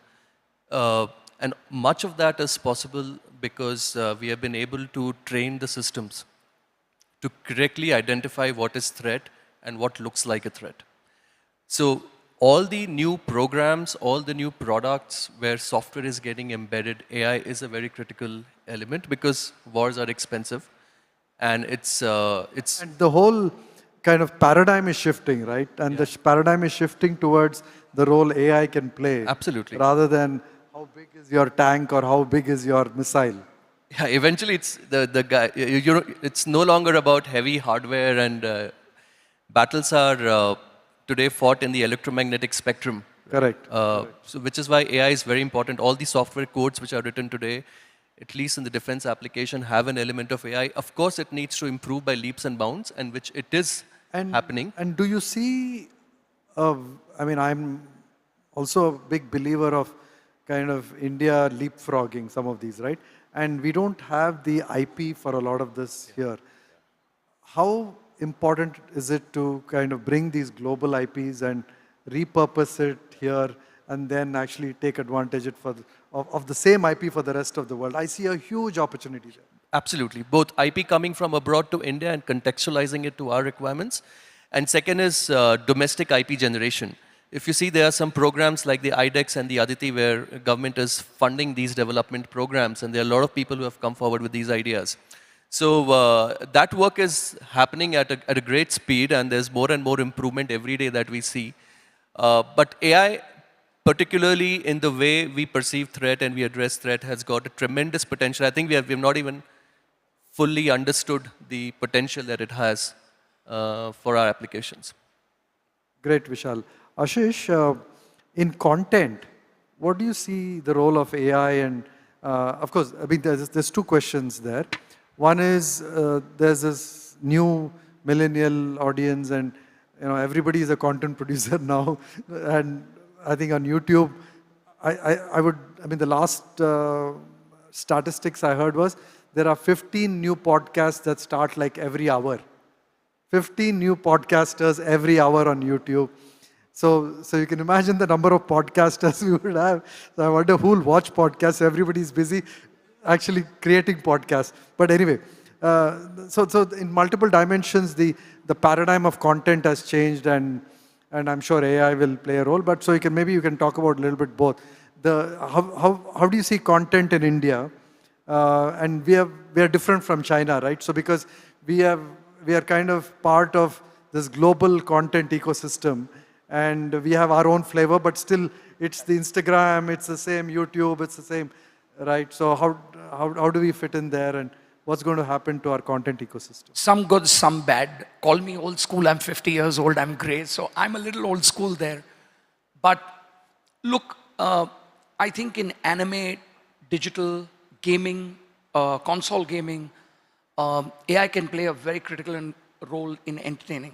And much of that is possible because we have been able to train the systems to correctly identify what is threat and what looks like a threat. So all the new programs, all the new products where software is getting embedded, AI is a very critical element because wars are expensive, and it's And the whole kind of paradigm is shifting, right? And the paradigm is shifting towards the role AI can play. Absolutely. Rather than how big is your tank or how big is your missile. Yeah, eventually it's the guy. It's no longer about heavy hardware, and battles are today fought in the electromagnetic spectrum. Correct. So which is why AI is very important. All the software codes which are written today, at least in the defense application, have an element of AI. Of course, it needs to improve by leaps and bounds, and which it is happening. And do you see, I'm also a big believer of kind of India leapfrogging some of these, right? And we don't have the IP for a lot of this here. How important is it to kind of bring these global IPs and repurpose it here and then actually take advantage of the same IP for the rest of the world? I see a huge opportunity there. Absolutely. Both IP coming from abroad to India and contextualizing it to our requirements. And second is domestic IP generation. If you see, there are some programs like the IDEX and the Aditi where government is funding these development programs, and there are a lot of people who have come forward with these ideas. So that work is happening at a great speed, and there's more and more improvement every day that we see. But AI, particularly in the way we perceive threat and we address threat, has got a tremendous potential. I think we have not even fully understood the potential that it has for our applications. Great, Vishal. Ashish, in content, what do you see the role of AI? And of course, there's two questions there. One is there's this new millennial audience, and everybody is a content producer now. And I think on YouTube, the last statistics I heard was there are 15 new podcasts that start like every hour. 15 new podcasters every hour on YouTube. So you can imagine the number of podcasters we would have. So I wonder who will watch podcasts. Everybody's busy actually creating podcasts. But anyway, so in multiple dimensions, the paradigm of content has changed, and I'm sure AI will play a role. But so maybe you can talk about a little bit both. How do you see content in India? And we are different from China, right? So because we are kind of part of this global content ecosystem, and we have our own flavor, but still it's the Instagram, it's the same YouTube, it's the same, right? So how do we fit in there, and what's going to happen to our content ecosystem? Some good, some bad. Call me old school, I'm 50 years old, I'm grey, so I'm a little old school there. But look, I think in anime, digital, gaming, console gaming, AI can play a very critical role in entertaining.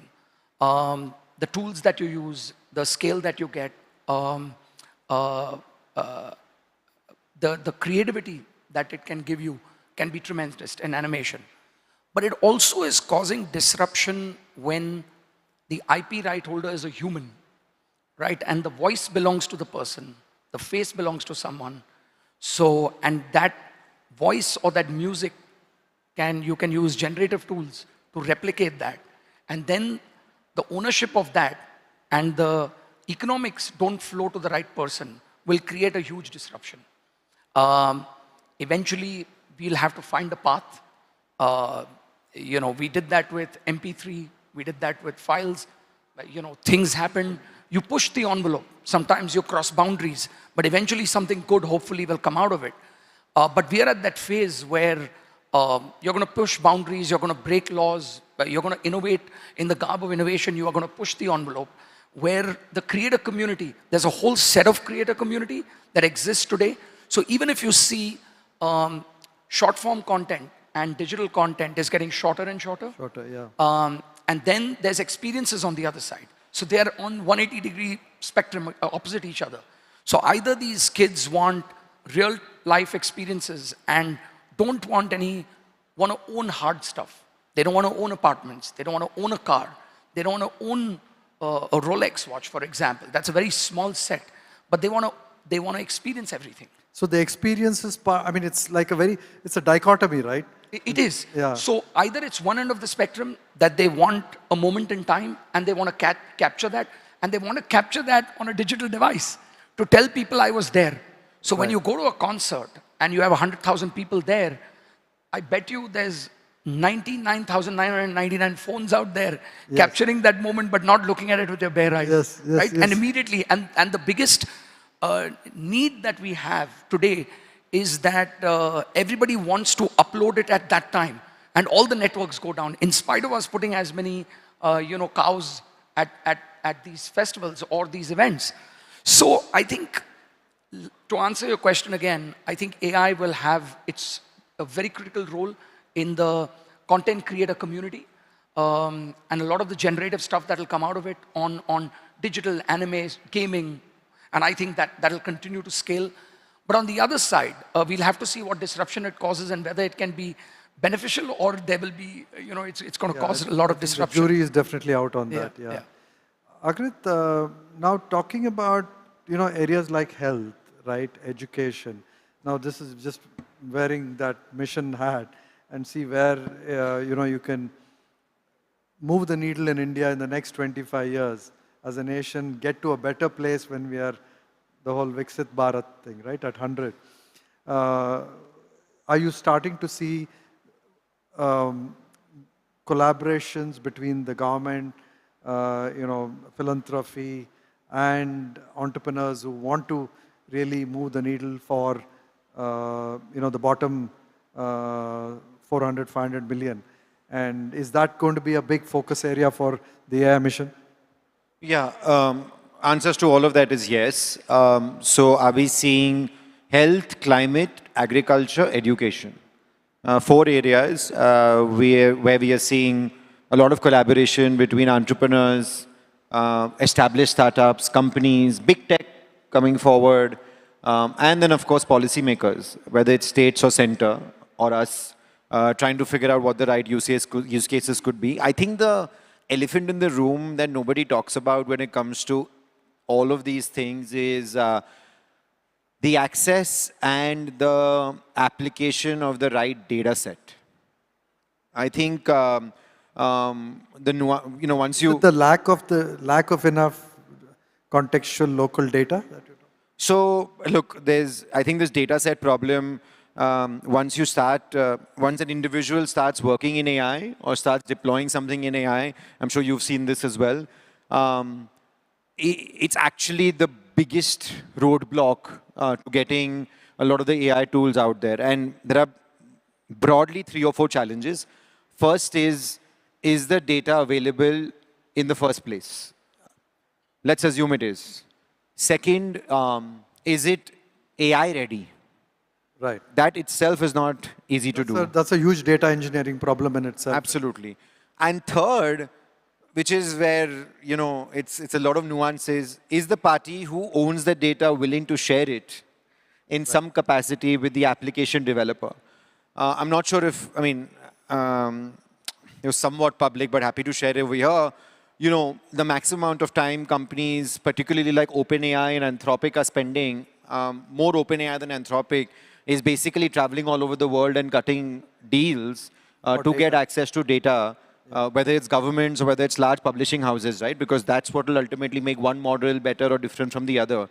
The tools that you use, the scale that you get, the creativity that it can give you can be tremendous in animation. But it also is causing disruption when the IP right holder is a human, right? And the voice belongs to the person, the face belongs to someone. So, and that voice or that music, you can use generative tools to replicate that. And then the ownership of that and the economics don't flow to the right person will create a huge disruption. Eventually, we'll have to find a path. We did that with MP3, we did that with files. Things happen. You push the envelope. Sometimes you cross boundaries, but eventually something good hopefully will come out of it. But we are at that phase where you're going to push boundaries, you're going to break laws, you're going to innovate in the garb of innovation, you are going to push the envelope, where the creator community, there's a whole set of creator community that exists today. So even if you see short form content and digital content is getting shorter and shorter. Shorter, yeah. And then there's experiences on the other side. So they're on 180-degree spectrum opposite each other. So either these kids want real life experiences and don't want to own hard stuff. They don't want to own apartments. They don't want to own a car. They don't want to own a Rolex watch, for example. That's a very small set. But they want to experience everything. So the experience is part, I mean, it's like it's a dichotomy, right? It is. Yeah. So either it's one end of the spectrum that they want a moment in time and they want to capture that, and they want to capture that on a digital device to tell people I was there. So when you go to a concert and you have 100,000 people there, I bet you there's 99,999 phones out there capturing that moment but not looking at it with your bare eyes. Yes, right? yes. And immediately, and the biggest need that we have today is that everybody wants to upload it at that time, and all the networks go down in spite of us putting as many cows at these festivals or these events. So I think, to answer your question again, I think AI will have a very critical role in the content creator community, and a lot of the generative stuff that will come out of it on digital, anime, gaming, and I think that will continue to scale. But on the other side, we'll have to see what disruption it causes and whether it can be beneficial or there will be, it's going to cause a lot of disruption. The jury is definitely out on that, yeah. Agrit, now talking about, areas like health, right, education. Now this is just wearing that mission hat and see where, you can move the needle in India in the next 25 years as a nation, get to a better place when we are the whole Viksit Bharat thing, right, at 100. Are you starting to see collaborations between the government, philanthropy, and entrepreneurs who want to really move the needle for, the bottom 400, 500 million? And is that going to be a big focus area for the AI mission? Yeah, answers to all of that is yes. So are we seeing health, climate, agriculture, education? 4 areas where we are seeing a lot of collaboration between entrepreneurs, established startups, companies, big tech coming forward, and then of course policymakers, whether it's states or center or us, trying to figure out what the right use cases could be. I think the elephant in the room that nobody talks about when it comes to all of these things is the access and the application of the right data set. I think once you the lack of enough contextual local data. So look, I think this data set problem. Once an individual starts working in AI or starts deploying something in AI, I'm sure you've seen this as well. It's actually the biggest roadblock to getting a lot of the AI tools out there. And there are, broadly 3 or 4 challenges. First is the data available in the first place? Let's assume it is. Second, is it AI ready? Right. That itself is not easy to do. That's a huge data engineering problem in itself. Absolutely. And third, which is where, you know, it's a lot of nuances, is the party who owns the data willing to share it in some capacity with the application developer? I'm not sure if, I mean, it was somewhat public, but happy to share it over here. You know, the maximum amount of time companies, particularly like OpenAI and Anthropic are spending, more OpenAI than Anthropic, is basically traveling all over the world and cutting deals to get access to data, whether it's governments or whether it's large publishing houses, right? Because that's what will ultimately make one model better or different from the other.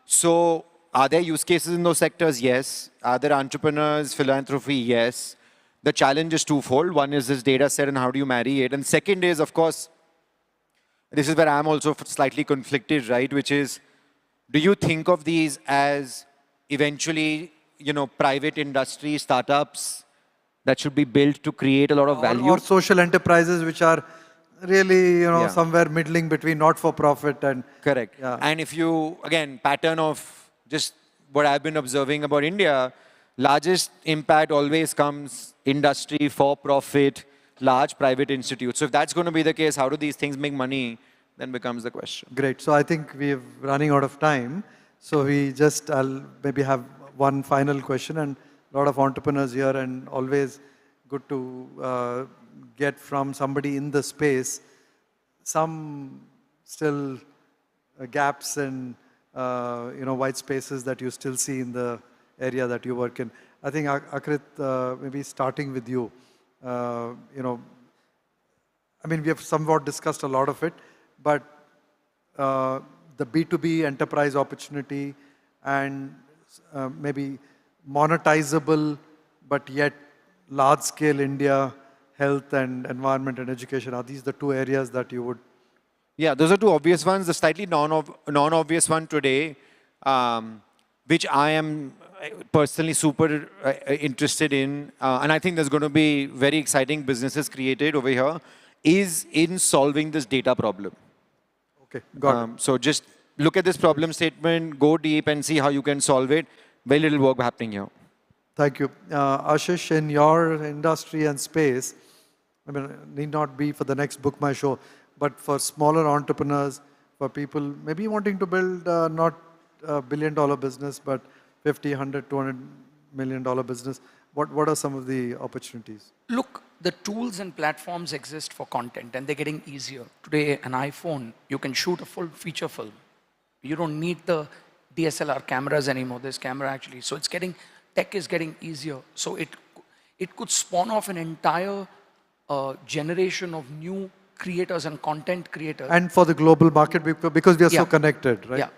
So are there use cases in those sectors? Yes. Are there entrepreneurs, philanthropy? Yes. The challenge is twofold. One is this data set and how do you marry it? And second is, of course, this is where I'm also slightly conflicted, right? Which is, do you think of these as eventually, you know, private industry startups that should be built to create a lot of value? Or social enterprises which are really, you know, somewhere middling between not-for-profit and... Correct. Yeah. And if you, again, pattern of just what I've been observing about India, largest impact always comes industry, for-profit, large private institutes. So if that's going to be the case, how do these things make money? Then becomes the question. Great. So I think we're running out of time. So I'll maybe have one final question, and a lot of entrepreneurs here, and always good to get from somebody in the space some still gaps and you know, white spaces that you still see in the area that you work in. I think Akrit, maybe starting with you. You know, I mean, we have somewhat discussed a lot of it, but the B2B enterprise opportunity and maybe monetizable, but yet large-scale India, health and environment and education, are these the two areas that you would? Yeah, those are two obvious ones. The slightly non-obvious one today, which I am personally super interested in, and I think there's going to be very exciting businesses created over here, is in solving this data problem. Okay, got it. So just look at this problem statement, go deep and see how you can solve it. Very little work happening here. Thank you. Ashish, in your industry and space, I mean, need not be for the next Book My Show, but for smaller entrepreneurs, for people maybe wanting to build not a billion-dollar business, but 50, 100, 200 million dollar business, what are some of the opportunities? Look, the tools and platforms exist for content, and they're getting easier. Today, an iPhone, you can shoot a full feature film. You don't need the DSLR cameras anymore. There's camera actually. So tech is getting easier. So it could spawn off an entire generation of new creators and content creators. And for the global market, because we are so connected, right? Yeah.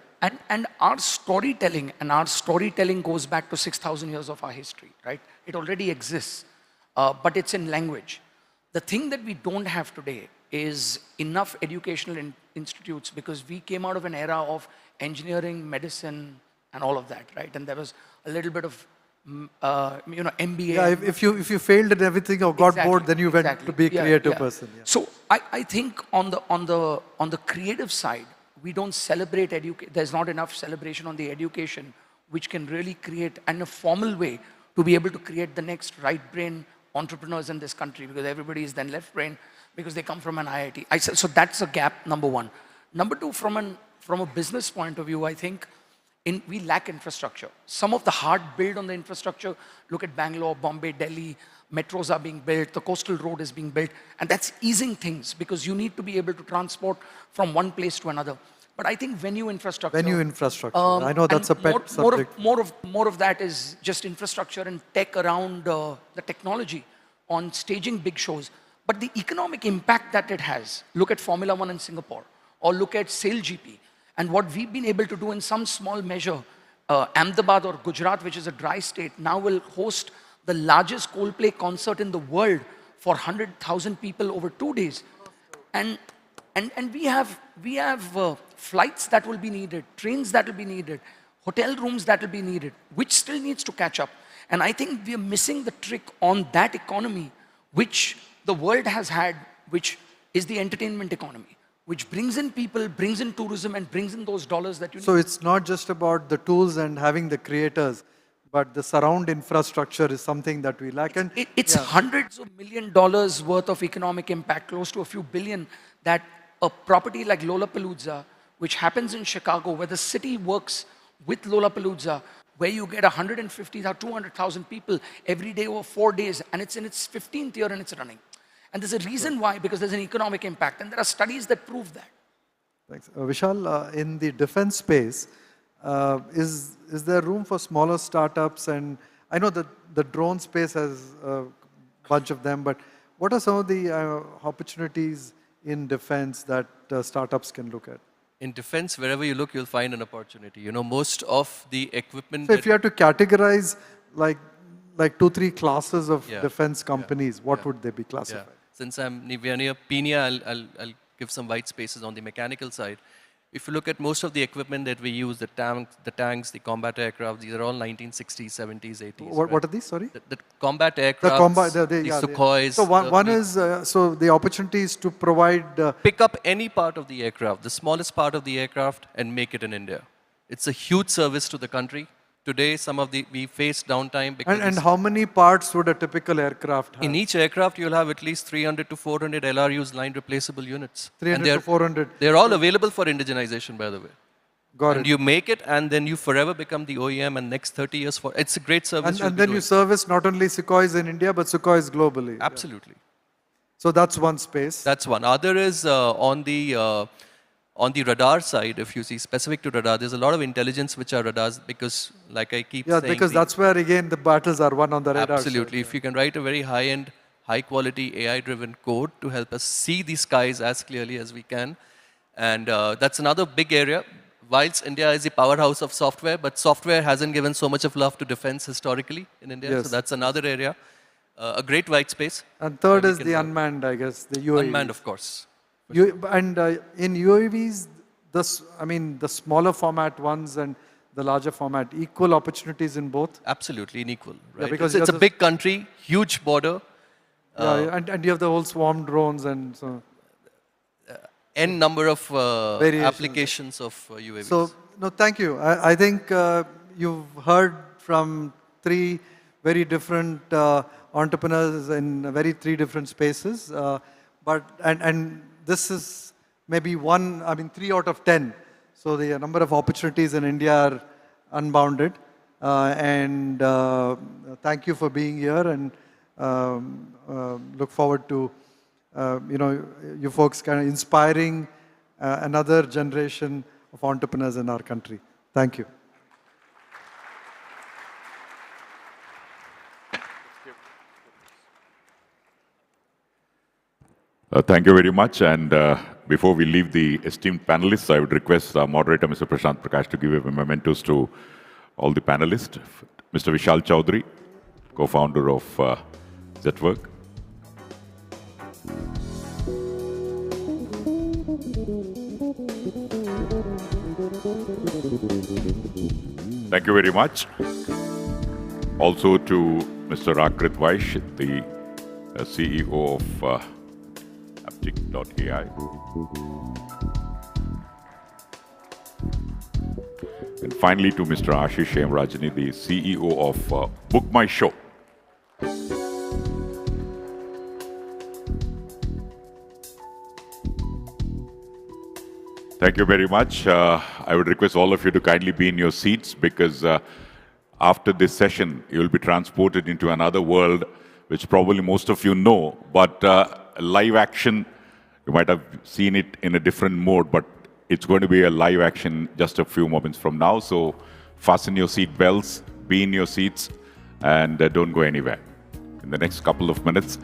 And our storytelling goes back to 6,000 years of our history, right? It already exists, but it's in language. The thing that we don't have today is enough educational institutes, because we came out of an era of engineering, medicine, and all of that, right? And there was a little bit of, you know, MBA. Yeah, if you failed in everything or got bored, then you went to be a creative person. Yeah. So I think on the creative side, we don't celebrate there's not enough celebration on the education, which can really create, in a formal way, to be able to create the next right brain entrepreneurs in this country, because everybody is then left brain because they come from an IIT. So that's a gap, number one. Number two, from a business point of view, I think we lack infrastructure. Some of the hard build on the infrastructure, look at Bangalore, Bombay, Delhi, metros are being built, the coastal road is being built, and that's easing things, because you need to be able to transport from one place to another. But I think venue infrastructure. I know that's a pet subject. More of that is just infrastructure and tech around the technology on staging big shows. But the economic impact that it has, look at Formula 1 in Singapore, or look at SailGP, and what we've been able to do in some small measure. Ahmedabad or Gujarat, which is a dry state, now will host the largest Coldplay concert in the world for 100,000 people over 2 days. And we have flights that will be needed, trains that will be needed, hotel rooms that will be needed, which still needs to catch up. And I think we are missing the trick on that economy, which the world has had, which is the entertainment economy, which brings in people, brings in tourism, and brings in those dollars that you need. So it's not just about the tools and having the creators, but the surround infrastructure is something that we lack. And It's hundreds of $1 million worth of economic impact, close to a few billion, that a property like Lollapalooza, which happens in Chicago, where the city works with Lollapalooza, where you get 150,000, 200,000 people every day over 4 days, and it's in its 15th year and it's running. And there's a reason why, because there's an economic impact, and there are studies that prove that. thanks. Vishal, in the defense space, is there room for smaller startups? And I know that the drone space has a bunch of them, but what are some of the opportunities in defense that startups can look at? In defense, wherever you look, you'll find an opportunity. You know, most of the equipment. So if you had to categorize like 2-3 classes of Yeah. defense companies, what would they be classified? Since we are near Pina, I'll give some white spaces on the mechanical side. If you look at most of the equipment that we use, the tanks, the combat aircraft, these are all 1960s, 70s, 80s. What are these? Sorry. The combat aircraft, the Sukhois. So one is so the opportunity is to provide. Pick up any part of the aircraft, the smallest part of the aircraft, and make it in India. It's a huge service to the country. Today, we face downtime because And how many parts would a typical aircraft have? in each aircraft, you'll have at least 300 to 400 LRUs, line replaceable units. 300 to 400. They're all available for indigenization, by the way. Got And it. you make it, and then you forever become the OEM, and next 30 years it's a great service. And then you service not only Sukhois in India, but Sukhois globally. Absolutely. So that's one space. That's one. Other is on the radar side, if you see specific to radar, there's a lot of intelligence which are radars because, like I keep saying, because that's where again the battles are won on the radar. absolutely. If you can write a very high-end, high-quality AI-driven code to help us see the skies as clearly as we can, and that's another big area. Whilst India is the powerhouse of software, but software hasn't given so much of love to defense historically in India. Yes. So that's another area, a great white space. And third where we is can the work. unmanned, I guess, the UAVs. Unmanned, of course. In UAVs, the smaller format ones and the larger format, equal opportunities in both. Absolutely, unequal, right? because it's a you're big country, huge border, And you have the whole swarm drones and so. n number of Variations. applications of UAVs. So, no, thank you. I think you've heard from 3 very different entrepreneurs in three different spaces. And this is maybe 3 out of 10. So the number of opportunities in India are unbounded. And thank you for being here, and look forward to you folks kind of inspiring another generation of entrepreneurs in our country. Thank you. Thank you very much. And before we leave the esteemed panelists, I would request our moderator, Mr. Prashant Prakash, to give a mementos to all the panelists. Mr. Vishal Chaudhary, co-founder of Zetwork. Thank you very much. Also to Mr. Akrit Vaish, the CEO of Haptic.ai. And finally to Mr. Ashish Rajani, the CEO of Book My Show. Thank you very much. I would request all of you to kindly be in your seats, because after this session, you will be transported into another world, which probably most of you know, but live action, you might have seen it in a different mode, but it's going to be a live action just a few moments from now. So fasten your seat belts, be in your seats, and don't go anywhere. In the next couple of minutes,